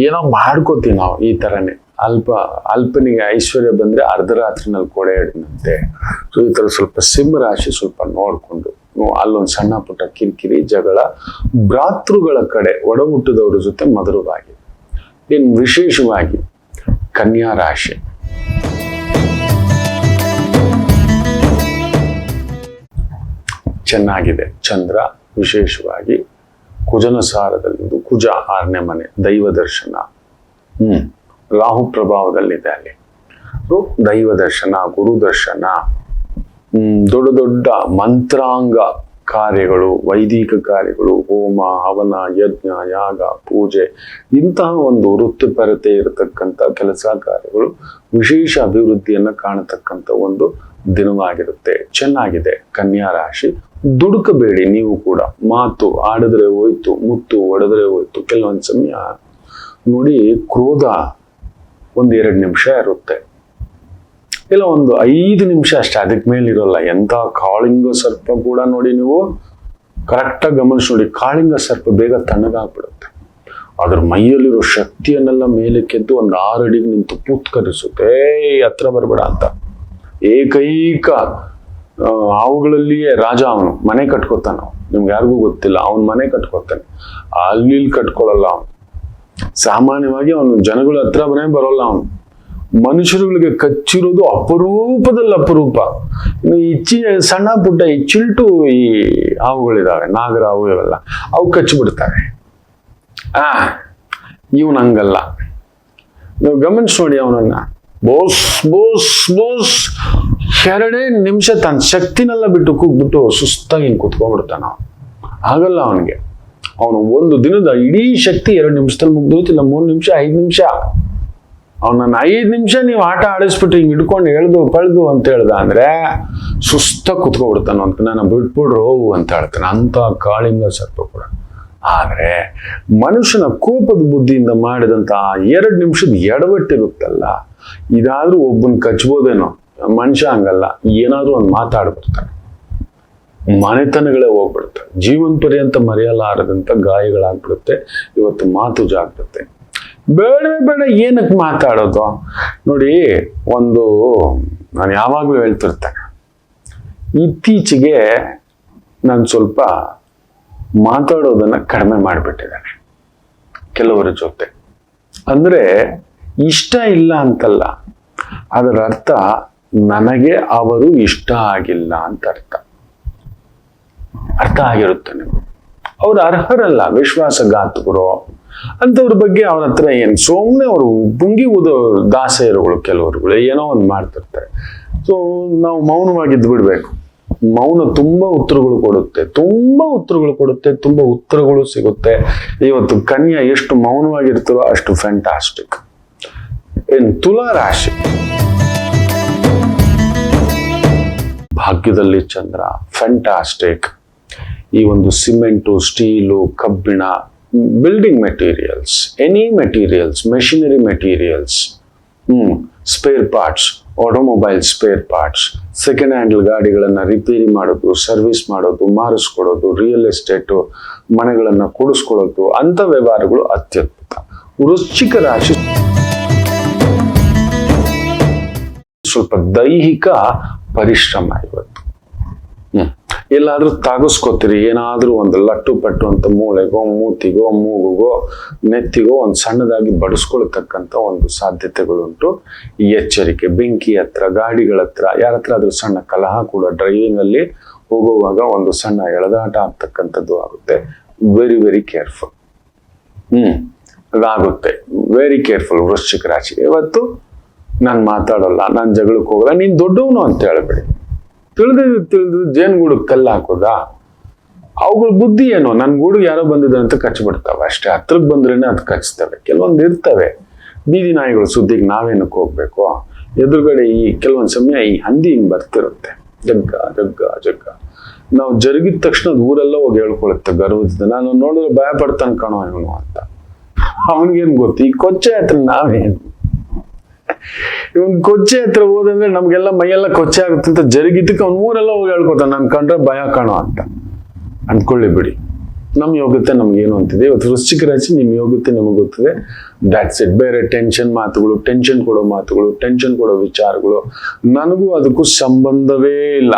Speaker 2: ಏನೋ ಮಾಡ್ಕೋತೀವಿ ನಾವು ಈ ತರನೇ. ಅಲ್ಪನಿಗೆ ಐಶ್ವರ್ಯ ಬಂದ್ರೆ ಅರ್ಧ ರಾತ್ರಿನಲ್ಲಿ ಕೊಡೆ ಹಿಡಿದಂತೆ. ಸೊ ಈ ತರ ಸ್ವಲ್ಪ ಸಿಂಹ ರಾಶಿ ಸ್ವಲ್ಪ ನೋಡ್ಕೊಂಡು, ಅಲ್ಲೊಂದು ಸಣ್ಣ ಪುಟ್ಟ ಕಿರಿಕಿರಿ, ಜಗಳ, ಭ್ರಾತೃಗಳ ಕಡೆ ಒಡ ಹುಟ್ಟಿದವರ ಜೊತೆ ಮಧುರವಾಗಿ. ಇನ್ನು ವಿಶೇಷವಾಗಿ ಕನ್ಯಾ ರಾಶಿ, ಚೆನ್ನಾಗಿದೆ. ಚಂದ್ರ ವಿಶೇಷವಾಗಿ ಕುಜನ ಸಾರದಲ್ಲಿದ್ದು, ಕುಜ 6ನೇ ಮನೆ, ದೈವ ದರ್ಶನ. ರಾಹು ಪ್ರಭಾವದಲ್ಲಿದೆ ಅಲ್ಲಿ. ದೈವ ದರ್ಶನ, ಗುರು ದರ್ಶನ, ದೊಡ್ಡ ದೊಡ್ಡ ಮಂತ್ರಾಂಗ ಕಾರ್ಯಗಳು, ವೈದಿಕ ಕಾರ್ಯಗಳು, ಹೋಮ, ಹವನ, ಯಜ್ಞ, ಯಾಗ, ಪೂಜೆ, ಇಂತಹ ಒಂದು ವೃತ್ತಿಪರತೆ ಇರತಕ್ಕಂಥ ಕೆಲಸ ಕಾರ್ಯಗಳು ವಿಶೇಷ ಅಭಿವೃದ್ಧಿಯನ್ನ ಕಾಣತಕ್ಕಂಥ ಒಂದು ದಿನವಾಗಿರುತ್ತೆ. ಚೆನ್ನಾಗಿದೆ. ಕನ್ಯಾ ರಾಶಿ, ದುಡುಕಬೇಡಿ. ನೀವು ಕೂಡ ಮಾತು ಆಡಿದ್ರೆ ಹೋಯ್ತು, ಮುತ್ತು ಒಡೆದ್ರೆ ಹೋಯ್ತು. ಕೆಲವೊಂದು ಸಮಯ ನೋಡಿ, ಕ್ರೋಧ 1-2 ನಿಮಿಷ ಇರುತ್ತೆ, ಇಲ್ಲ 1-5 ನಿಮಿಷ ಅಷ್ಟೇ, ಅದಕ್ಕೆ ಮೇಲಿರೋಲ್ಲ. ಎಂತ ಕಾಳಿಂಗ ಸರ್ಪ ಕೂಡ ನೋಡಿ, ನೀವು ಕರೆಕ್ಟಾಗಿ ಗಮನಿಸಿ ನೋಡಿ, ಕಾಳಿಂಗ ಸರ್ಪ ಬೇಗ ತಣ್ಣಗಾಗ್ಬಿಡುತ್ತೆ. ಅದ್ರ ಮೈಯಲ್ಲಿರೋ ಶಕ್ತಿಯನ್ನೆಲ್ಲ ಮೇಲೆ ಕೆದ್ದು 6 ಅಡಿಗೆ ನಿಂತು ಪೂತ್ಕರಿಸುತ್ತೆ, ಹತ್ರ ಬರ್ಬೇಡ ಅಂತ. ಏಕೈಕ ಹಾವುಗಳಲ್ಲಿಯೇ ರಾಜ ಅವನು. ಮನೆ ಕಟ್ಕೋತಾನ, ನಿಮ್ಗೆ ಯಾರಿಗೂ ಗೊತ್ತಿಲ್ಲ, ಅವನ್ ಮನೆ ಕಟ್ಕೋತಾನೆ. ಅಲ್ಲಿ ಕಟ್ಕೊಳ್ಳಲ್ಲ ಅವನು. ಸಾಮಾನ್ಯವಾಗಿ ಅವನು ಜನಗಳ ಹತ್ರ ಬರೋಲ್ಲ ಅವನು. ಮನುಷ್ಯರುಗಳಿಗೆ ಕಚ್ಚಿರೋದು ಅಪರೂಪದಲ್ಲಿ ಅಪರೂಪ. ಇನ್ನು ಸಣ್ಣ ಪುಟ್ಟ ಈ ಚಿಲ್ಟು ಈ ಹಾವುಗಳಿದಾವೆ, ನಾಗರಾವು, ಇವೆಲ್ಲ ಅವು ಕಚ್ಚಿಬಿಡ್ತವೆ. ಇವನ್ ಹಂಗಲ್ಲ. ನೀವು ಗಮನಿಸಿ ನೋಡಿ ಅವನನ್ನ. ಬೋಸ್ ಬೋಸ್ ಬೋಸ್ 2 ನಿಮಿಷ ತನ್ನ ಶಕ್ತಿನೆಲ್ಲ ಬಿಟ್ಟು ಕೂಗ್ಬಿಟ್ಟು ಸುಸ್ತಾಗಿ ಕೂತ್ಕೊಂಡ್ಬಿಡ್ತಾನ. ಆಗಲ್ಲ ಅವನಿಗೆ. ಅವನು ಒಂದು ದಿನದ ಇಡೀ ಶಕ್ತಿ 2 ನಿಮಿಷದಲ್ಲಿ ಮುಗ್ದೋಯ್ತಿಲ್ಲ. 3 ನಿಮಿಷ 5 ನಿಮಿಷ. ಅವನನ್ನ 5 ನಿಮಿಷ ನೀವು ಆಟ ಆಡಿಸ್ಬಿಟ್ಟು ಹಿಂಗ್ ಹಿಡ್ಕೊಂಡು ಎಳ್ದು ಪಳ್ದು ಅಂತ ಹೇಳ್ದ ಅಂದ್ರೆ ಸುಸ್ತಾಗಿ ಕುತ್ಕೊಬಿಡ್ತಾನ ಅಂತ. ನಾನು ಬಿಟ್ಬಿಡ್ರು ಅಂತ ಹೇಳ್ತಾನೆ. ಅಂತ ಕಾಳಿಂಗ ಸರ್ಪ ಕೂಡ. ಆದ್ರೆ ಮನುಷ್ಯನ ಕೋಪದ ಬುದ್ಧಿಯಿಂದ ಮಾಡಿದಂತ 2 ನಿಮಿಷದ ಎಡವಟ್ಟಿರುತ್ತಲ್ಲ, ಇದಾದ್ರೂ ಒಬ್ಬನ್ ಕಚ್ಬೋದೇನೋ. ಮನುಷ್ಯ ಹಂಗಲ್ಲ, ಏನಾದ್ರೂ ಒಂದು ಮಾತಾಡ್ಬಿಡ್ತಾನೆ, ಮನೆತನಗಳೇ ಹೋಗ್ಬಿಡುತ್ತೆ, ಜೀವನ ಪರ್ಯಂತ ಮರೆಯಲಾರದಂತ ಗಾಯಗಳಾಗ್ಬಿಡುತ್ತೆ. ಇವತ್ತು ಮಾತು ಜಾಗ್ರತೆ. ಬೇಡ ಏನಕ್ಕೆ ಮಾತಾಡೋದು ನೋಡಿ. ನಾನು ಯಾವಾಗ್ಲೂ ಹೇಳ್ತಿರ್ತೇನೆ, ಇತ್ತೀಚೆಗೆ ನಾನು ಸ್ವಲ್ಪ ಮಾತಾಡೋದನ್ನ ಕಡಿಮೆ ಮಾಡಿಬಿಟ್ಟಿದ್ದೇನೆ ಕೆಲವರ ಜೊತೆ. ಅಂದ್ರೆ ಇಷ್ಟ ಇಲ್ಲ ಅಂತಲ್ಲ, ಅದರ ಅರ್ಥ ನನಗೆ ಅವರು ಇಷ್ಟ ಆಗಿಲ್ಲ ಅಂತ ಅರ್ಥ ಆಗಿರುತ್ತೆ. ನೀವು ಅವ್ರು ಅರ್ಹರಲ್ಲ, ವಿಶ್ವಾಸಘಾತಕರು ಅಂತವ್ರ ಬಗ್ಗೆ ಅವ್ರ ಹತ್ರ ಏನ್ ಸುಮ್ಮನೆ ಅವರು ಪುಂಗಿ ಊದೋ ದಾಸೆಯರುಗಳು ಕೆಲವರುಗಳು ಏನೋ ಒಂದು ಮಾಡ್ತಿರ್ತಾರೆ. ಸೊ ನಾವು ಮೌನವಾಗಿದ್ದು ಬಿಡ್ಬೇಕು. ಮೌನ ತುಂಬಾ ಉತ್ತರಗಳು ಕೊಡುತ್ತೆ, ತುಂಬಾ ಉತ್ತರಗಳು ಸಿಗುತ್ತೆ. ಇವತ್ತು ಕನ್ಯಾ ಎಷ್ಟು ಮೌನವಾಗಿರ್ತಾರೋ ಅಷ್ಟು ಫ್ಯಾಂಟಾಸ್ಟಿಕ್. ತುಲಾ ರಾಶಿ, ಭಾಗ್ಯದಲ್ಲಿ ಚಂದ್ರ, ಫ್ಯಾಂಟಾಸ್ಟಿಕ್. ಈ ಒಂದು ಸಿಮೆಂಟು, ಸ್ಟೀಲು, ಕಬ್ಬಿಣ, building materials, any materials, machinery materials, spare parts, automobile spare parts, second hand ಗಾಡಿಗಳನ್ನು ರಿಪೇರಿ ಮಾಡೋದು, ಸರ್ವಿಸ್ ಮಾಡೋದು, ಮಾರಿಸ್ಕೊಡೋದು, ರಿಯಲ್ ಎಸ್ಟೇಟು ಮನೆಗಳನ್ನು ಕೊಡಿಸ್ಕೊಳ್ಳೋದು, ಅಂಥ ವ್ಯವಹಾರಗಳು ಅತ್ಯದ್ಭುತ. ವೃಶ್ಚಿಕ ರಾಶಿ ಸ್ವಲ್ಪ ದೈಹಿಕ ಪರಿಶ್ರಮ ಇವತ್ತು. ಎಲ್ಲಾದ್ರೂ ತಾಗಿಸ್ಕೋತೀರಿ, ಏನಾದ್ರೂ ಒಂದು ಲಟ್ಟು ಪಟ್ಟು ಅಂತ ಮೂಳೆಗೋ, ಮೂತಿಗೋ, ಮೂಗುಗೋ, ನೆತ್ತಿಗೋ ಒಂದು ಸಣ್ಣದಾಗಿ ಬಡಿಸ್ಕೊಳ್ತಕ್ಕಂಥ ಒಂದು ಸಾಧ್ಯತೆಗಳುಂಟು. ಈ ಎಚ್ಚರಿಕೆ. ಬೆಂಕಿ ಹತ್ರ, ಗಾಡಿಗಳ ಹತ್ರ, ಯಾರ ಹತ್ರ ಆದ್ರೂ ಸಣ್ಣ ಕಲಹ ಕೂಡ, ಡ್ರೈವಿಂಗ್ ಅಲ್ಲಿ ಹೋಗುವಾಗ ಒಂದು ಸಣ್ಣ ಎಳೆದಾಟ ಆಗ್ತಕ್ಕಂಥದ್ದು ಆಗುತ್ತೆ. Very very careful. ಅದಾಗುತ್ತೆ. ವೆರಿ ಕೇರ್ಫುಲ್ ವೃಶ್ಚಿಕ ರಾಶಿ. ಇವತ್ತು ನಾನು ಮಾತಾಡಲ್ಲ, ನಾನು ಜಗಳಕ್ಕೆ ಹೋಗಲ್ಲ, ನೀನ್ ದೊಡ್ಡವನು ಅಂತ ಹೇಳ್ಬೇಡಿ. ತಿಳಿದು ಜೇನುಗೂಡಕ್ಕೆ ಕಲ್ಲು ಹಾಕೋದಾ? ಅವುಗಳ ಬುದ್ಧಿ ಏನು, ನನ್ ಗೂಡಿಗೆ ಯಾರೋ ಬಂದಿದೆ ಅಂತ ಕಚ್ಚಿಬಿಡ್ತಾವೆ ಅಷ್ಟೇ. ಹತ್ರಕ್ಕೆ ಬಂದ್ರೇನೆ ಅದು ಕಚ್ತವೆ. ಕೆಲವೊಂದು ಇರ್ತವೆ ಬೀದಿ ನಾಯಿಗಳು, ಸುದ್ದಿಗೆ ನಾವೇನಕ್ಕೆ ಹೋಗ್ಬೇಕು? ಎದುರುಗಡೆ ಈ ಕೆಲವೊಂದು ಸಮಯ ಈ ಹಂದಿ ಹಿಂಗ್ ಬರ್ತಿರುತ್ತೆ, ಜಗ್ಗ ಜಗ್ಗ ಜಗ್ಗ. ನಾವು ಜರುಗಿದ ತಕ್ಷಣ ಅದು ಊರೆಲ್ಲ ಹೋಗಿ ಹೇಳ್ಕೊಳುತ್ತೆ ಗರ್ವದಿಂದ, ನಾನು ನೋಡಿದ್ರೆ ಭಯ ಪಡ್ತಾನೆ ಕಾಣೋ ಇವನು ಅಂತ. ಅವನಿಗೇನ್ ಗೊತ್ತು? ಈ ಕೊಚ್ಚೆ ಹತ್ರ ನಾವೇನು, ಇವನ್ ಕೊಚ್ಚೆ ಹತ್ರ ಹೋದಂದ್ರೆ ನಮ್ಗೆಲ್ಲ ಮೈಯೆಲ್ಲ ಕೊಚ್ಚೆ ಆಗುತ್ತೆ ಅಂತ ಜರುಗಿದ್ದಕ್ಕೆ ಅವ್ನು ಊರೆಲ್ಲ ಹೋಗಿ ಹೇಳ್ಕೊತಾನೆ, ನನ್ ಕಂಡ್ರೆ ಭಯ ಕಾಣೋ ಅಂತ ಅಂದ್ಕೊಳ್ಳಿ ಬಿಡಿ. ನಮ್ ಯೋಗ್ಯತೆ ನಮ್ಗೇನು ಅಂತಿದೆ. ಇವತ್ತು ವೃಶ್ಚಿಕ ರಾಶಿ, ನಿಮ್ ಯೋಗ್ಯತೆ ನಿಮಗೆ ಗೊತ್ತಿದೆ. That's it. ಬೇರೆ ಟೆನ್ಷನ್ ಮಾತುಗಳು, ಟೆನ್ಷನ್ ಕೊಡೋ ಮಾತುಗಳು, ಟೆನ್ಷನ್ ಕೊಡೋ ವಿಚಾರಗಳು ನನಗೂ ಅದಕ್ಕೂ ಸಂಬಂಧವೇ ಇಲ್ಲ.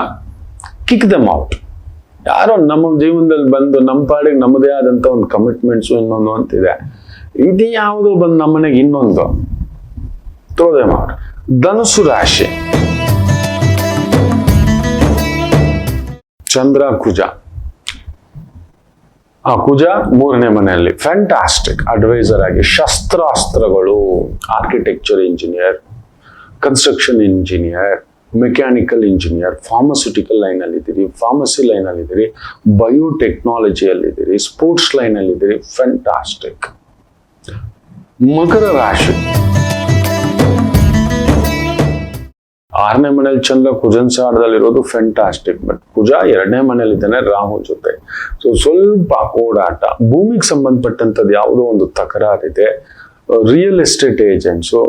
Speaker 2: ಕಿಕ್ ದಮ್ ಔಟ್. ಯಾರೋ ನಮ್ಮ ಜೀವನದಲ್ಲಿ ಬಂದು ನಮ್ಮ ಪಾಡಿಗೆ ನಮ್ಮದೇ ಆದಂತ ಒಂದು ಕಮಿಟ್ಮೆಂಟ್ಸು ಇನ್ನೊಂದು ಅಂತಿದೆ. ಇದು ಯಾವುದೋ ಬಂದು ನಮ್ಮನೆಗೆ ಇನ್ನೊಂದು ತೋದೆ ಮಾಡಿ. ಧನುಸು ರಾಶಿ, ಚಂದ್ರ ಕುಜ. ಕುಜ 3ನೇ ಮನೆಯಲ್ಲಿ ಫ್ಯಾಂಟಾಸ್ಟಿಕ್ ಅಡ್ವೈಸರ್ ಆಗಿ, ಶಸ್ತ್ರಾಸ್ತ್ರಗಳು, architecture engineer, construction engineer, mechanical engineer, pharmaceutical line ಅಲ್ಲಿ ಇದ್ದೀರಿ, ಫಾರ್ಮಸಿ ಲೈನ್ ಅಲ್ಲಿ ಇದ್ದೀರಿ, ಬಯೋಟೆಕ್ನಾಲಜಿಯಲ್ಲಿ ಇದ್ದೀರಿ, ಸ್ಪೋರ್ಟ್ಸ್ ಲೈನ್ ಅಲ್ಲಿ ಇದ್ದೀರಿ, ಫ್ಯಾಂಟಾಸ್ಟಿಕ್. ಮಕರ ರಾಶಿ, 6ನೇ ಮನೇಲಿ ಚಂದ್ರ ಕುಜನ್ ಸಾರದಲ್ಲಿರೋದು ಫ್ಯಾಂಟಾಸ್ಟಿಕ್. ಬಟ್ ಕುಜ 2ನೇ ಮನೇಲಿ ಇದ್ದಾನೆ ರಾಹು ಜೊತೆ. ಸೊ ಸ್ವಲ್ಪ ಓಡಾಟ, ಭೂಮಿಗೆ ಸಂಬಂಧಪಟ್ಟಂತದ್ದು ಯಾವುದೋ ಒಂದು ತಕರಾರಿದೆ. ರಿಯಲ್ ಎಸ್ಟೇಟ್ ಏಜೆಂಟ್ಸು,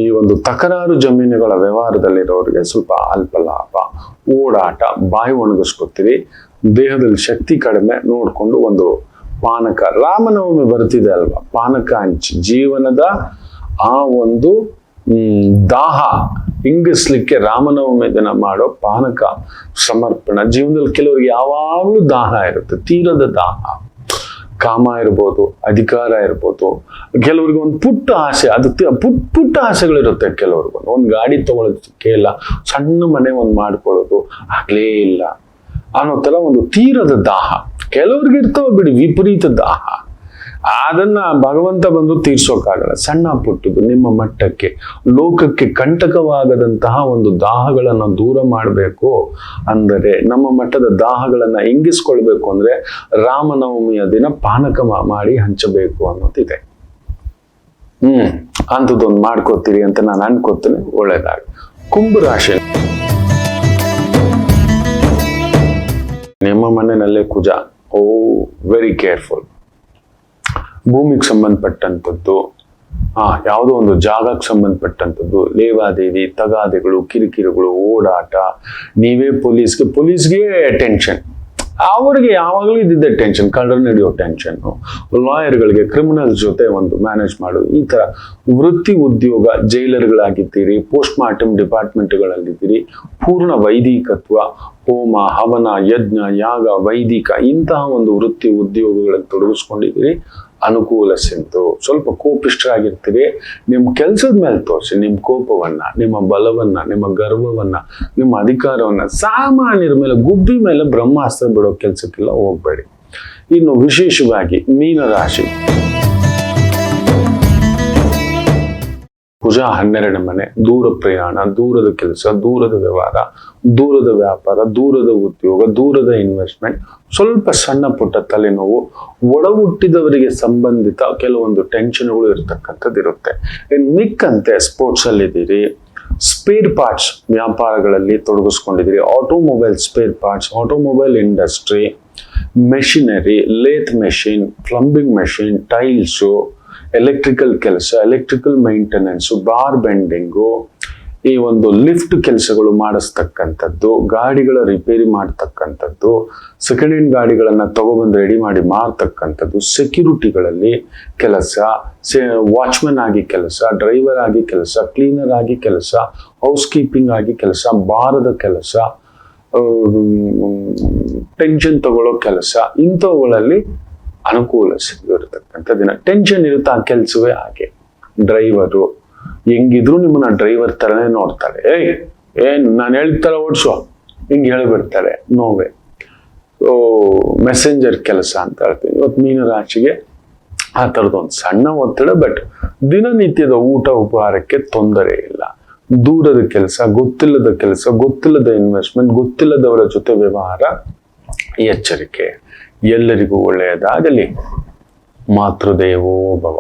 Speaker 2: ಈ ಒಂದು ತಕರಾರು ಜಮೀನುಗಳ ವ್ಯವಹಾರದಲ್ಲಿರೋರಿಗೆ ಸ್ವಲ್ಪ ಅಲ್ಪ ಲಾಭ, ಓಡಾಟ, ಬಾಯಿ ಒಣಗಿಸ್ಕೊತೀರಿ, ದೇಹದಲ್ಲಿ ಶಕ್ತಿ ಕಡಿಮೆ, ನೋಡ್ಕೊಂಡು ಒಂದು ಪಾನಕ. ರಾಮನವಮಿ ಬರ್ತಿದೆ ಅಲ್ವಾ, ಪಾನಕ ಹಂಚಿ ಜೀವನದ ಆ ಒಂದು ದಾಹ ಹಿಂಗಿಸ್ಲಿಕ್ಕೆ ರಾಮನವಮಿ ದಿನ ಮಾಡೋ ಪಾನಕ ಸಮರ್ಪಣೆ. ಜೀವನದಲ್ಲಿ ಕೆಲವರಿಗೆ ಯಾವಾಗ್ಲೂ ದಾಹ ಇರುತ್ತೆ, ತೀರದ ದಾಹ. ಕಾಮ ಇರ್ಬೋದು, ಅಧಿಕಾರ ಇರ್ಬೋದು, ಕೆಲವ್ರಿಗೆ ಒಂದು ಪುಟ್ಟ ಆಸೆ, ಅದು ಪುಟ್ಟ ಆಸೆಗಳಿರುತ್ತೆ. ಕೆಲವ್ರಿಗೆ ಒಂದು ಗಾಡಿ ತಗೊಳ್ಳೋದಕ್ಕೆ ಇಲ್ಲ, ಸಣ್ಣ ಮನೆ ಒಂದು ಮಾಡ್ಕೊಳ್ಳೋದು ಆಗ್ಲೇ ಇಲ್ಲ ಅನ್ನೋ ತರ ಒಂದು ತೀರದ ದಾಹ. ಕೆಲವ್ರಿಗೆ ಇರ್ತವ ಬಿಡಿ ವಿಪರೀತ ದಾಹ. ಅದನ್ನ ಭಗವಂತ ಬಂದು ತೀರ್ಸೋಕ್ಕಾಗಲ್ಲ. ಸಣ್ಣ ಪುಟ್ಟದು ನಿಮ್ಮ ಮಟ್ಟಕ್ಕೆ, ಲೋಕಕ್ಕೆ ಕಂಟಕವಾಗದಂತಹ ಒಂದು ದಾಹಗಳನ್ನ ದೂರ ಮಾಡಬೇಕು ಅಂದರೆ, ನಮ್ಮ ಮಟ್ಟದ ದಾಹಗಳನ್ನ ಇಂಗಿಸ್ಕೊಳ್ಬೇಕು ಅಂದ್ರೆ ರಾಮನವಮಿಯ ದಿನ ಪಾನಕ ಮಾಡಿ ಹಂಚಬೇಕು ಅನ್ನೋದಿದೆ. ಅಂಥದ್ದೊಂದು ಮಾಡ್ಕೋತೀರಿ ಅಂತ ನಾನು ಅನ್ಕೋತೇನೆ. ಒಳ್ಳೇದಾಗ. ಕುಂಭ ರಾಶಿ, ನಿಮ್ಮ ಮನೆಯಲ್ಲೇ ಕುಜ. Very careful. ಭೂಮಿಗೆ ಸಂಬಂಧಪಟ್ಟಂಥದ್ದು, ಯಾವುದೋ ಒಂದು ಜಾಗಕ್ಕೆ ಸಂಬಂಧಪಟ್ಟಂಥದ್ದು, ಲೇವಾದೇವಿ, ತಗಾದೆಗಳು, ಕಿರಿಕಿರಿಗಳು, ಓಡಾಟ. ನೀವೇ ಪೊಲೀಸ್ಗೆ ಟೆನ್ಷನ್, ಅವ್ರಿಗೆ ಯಾವಾಗಲೂ ಇದ್ದಿದ್ದೆ ಟೆನ್ಷನ್, ಕಳ್ಳರು ನಡೆಯೋ ಟೆನ್ಷನ್. ಲಾಯರ್ಗಳಿಗೆ, ಕ್ರಿಮಿನಲ್ ಜೊತೆ ಒಂದು ಮ್ಯಾನೇಜ್ ಮಾಡೋದು, ಈ ತರ ವೃತ್ತಿ ಉದ್ಯೋಗ. ಜೈಲರ್ಗಳಾಗಿದ್ದೀರಿ, ಪೋಸ್ಟ್ ಮಾರ್ಟಮ್ ಡಿಪಾರ್ಟ್ಮೆಂಟ್ಗಳಲ್ಲಿದ್ದೀರಿ, ಪೂರ್ಣ ವೈದಿಕತ್ವ, ಹೋಮ, ಹವನ, ಯಜ್ಞ, ಯಾಗ, ವೈದಿಕ, ಇಂತಹ ಒಂದು ವೃತ್ತಿ ಉದ್ಯೋಗಗಳನ್ನು ತೊಡಗಿಸ್ಕೊಂಡಿದ್ದೀರಿ. ಅನುಕೂಲ ಸಿಂತು. ಸ್ವಲ್ಪ ಕೋಪಿಷ್ಠರಾಗಿರ್ತೀರಿ. ನಿಮ್ಮ ಕೆಲಸದ ಮೇಲೆ ತೋರಿಸಿ ನಿಮ್ಮ ಕೋಪವನ್ನ, ನಿಮ್ಮ ಬಲವನ್ನ, ನಿಮ್ಮ ಗರ್ವವನ್ನ, ನಿಮ್ಮ ಅಧಿಕಾರವನ್ನ. ಸಾಮಾನ್ಯರ ಮೇಲೆ, ಗುಬ್ಬಿ ಮೇಲೆ ಬ್ರಹ್ಮಾಸ್ತ್ರ ಬಿಡೋ ಕೆಲಸಕ್ಕೆಲ್ಲ ಹೋಗ್ಬೇಡಿ. ಇನ್ನು ವಿಶೇಷವಾಗಿ ಮೀನರಾಶಿ, ಕುಜ 12ನೇ ಮನೆ. ದೂರ ಪ್ರಯಾಣ, ದೂರದ ಕೆಲಸ, ದೂರದ ವ್ಯವಹಾರ, ದೂರದ ವ್ಯಾಪಾರ, ದೂರದ ಉದ್ಯೋಗ, ದೂರದ ಇನ್ವೆಸ್ಟ್ಮೆಂಟ್, ಸ್ವಲ್ಪ ಸಣ್ಣ ಪುಟ್ಟ ತಲೆನೋವು, ಒಡ ಹುಟ್ಟಿದವರಿಗೆ ಸಂಬಂಧಿತ ಕೆಲವೊಂದು ಟೆನ್ಷನ್ಗಳು ಇರತಕ್ಕಂಥದ್ದು ಇರುತ್ತೆ. ಮಿಕ್ಕಂತೆ ಸ್ಪೋರ್ಟ್ಸ್ ಅಲ್ಲಿ ಇದ್ದೀರಿ, ಸ್ಪೇರ್ ಪಾರ್ಟ್ಸ್ ವ್ಯಾಪಾರಗಳಲ್ಲಿ ತೊಡಗಿಸ್ಕೊಂಡಿದ್ದೀರಿ, automobile spare parts, automobile industry, machinery, lathe machine, plumbing machine, tiles, electrical ಕೆಲಸ, ಎಲೆಕ್ಟ್ರಿಕಲ್ ಮೇಂಟೆನೆನ್ಸು, ಬಾರ್ ಬೆಂಡಿಂಗು, ಈ ಒಂದು ಲಿಫ್ಟ್ ಕೆಲಸಗಳು ಮಾಡಿಸ್ತಕ್ಕಂಥದ್ದು, ಗಾಡಿಗಳ ರಿಪೇರಿ ಮಾಡ್ತಕ್ಕಂಥದ್ದು, ಸೆಕೆಂಡ್ ಹ್ಯಾಂಡ್ ಗಾಡಿಗಳನ್ನ ತಗೊಬಂದು ರೆಡಿ ಮಾಡಿ ಮಾರ್ತಕ್ಕಂಥದ್ದು, ಸೆಕ್ಯೂರಿಟಿಗಳಲ್ಲಿ ಕೆಲಸ, ವಾಚ್ಮನ್ ಆಗಿ ಕೆಲಸ, ಡ್ರೈವರ್ ಆಗಿ ಕೆಲಸ, ಕ್ಲೀನರ್ ಆಗಿ ಕೆಲಸ, ಹೌಸ್ ಕೀಪಿಂಗ್ ಆಗಿ ಕೆಲಸ, ಬಾರದ ಕೆಲಸ, ಟೆನ್ಷನ್ ತಗೊಳ್ಳೋ ಕೆಲಸ, ಇಂಥವುಗಳಲ್ಲಿ ಅನುಕೂಲ ಇರತಕ್ಕಂಥ ದಿನ. ಟೆನ್ಷನ್ ಇರುತ್ತೆ ಆ ಕೆಲಸವೇ ಹಾಗೆ. ಡ್ರೈವರು ಹೆಂಗಿದ್ರು ನಿಮ್ಮನ್ನ ಡ್ರೈವರ್ ತರನೇ ನೋಡ್ತಾರೆ. ಏನ್ ನಾನು ಹೇಳ್ತಾರ ಓಡಿಸೋ ಹಿಂಗೆ ಹೇಳಿಬಿಡ್ತಾರೆ, ನೋವೇ. ಮೆಸೆಂಜರ್ ಕೆಲಸ ಅಂತ ಹೇಳ್ತೀವಿ. ಇವತ್ತು ಮೀನರಾಶಿಗೆ ಆ ಥರದೊಂದು ಸಣ್ಣ ಒತ್ತಡ, ಬಟ್ ದಿನನಿತ್ಯದ ಊಟ ಉಪಹಾರಕ್ಕೆ ತೊಂದರೆ ಇಲ್ಲ. ದೂರದ ಕೆಲಸ, ಗೊತ್ತಿಲ್ಲದ ಕೆಲಸ, ಗೊತ್ತಿಲ್ಲದ ಇನ್ವೆಸ್ಟ್ಮೆಂಟ್, ಗೊತ್ತಿಲ್ಲದವರ ಜೊತೆ ವ್ಯವಹಾರ, ಎಚ್ಚರಿಕೆ. ಎಲ್ಲರಿಗೂ ಒಳ್ಳೆಯದಾಗಲಿ. ಮಾತೃದೇವೋ ಭವ.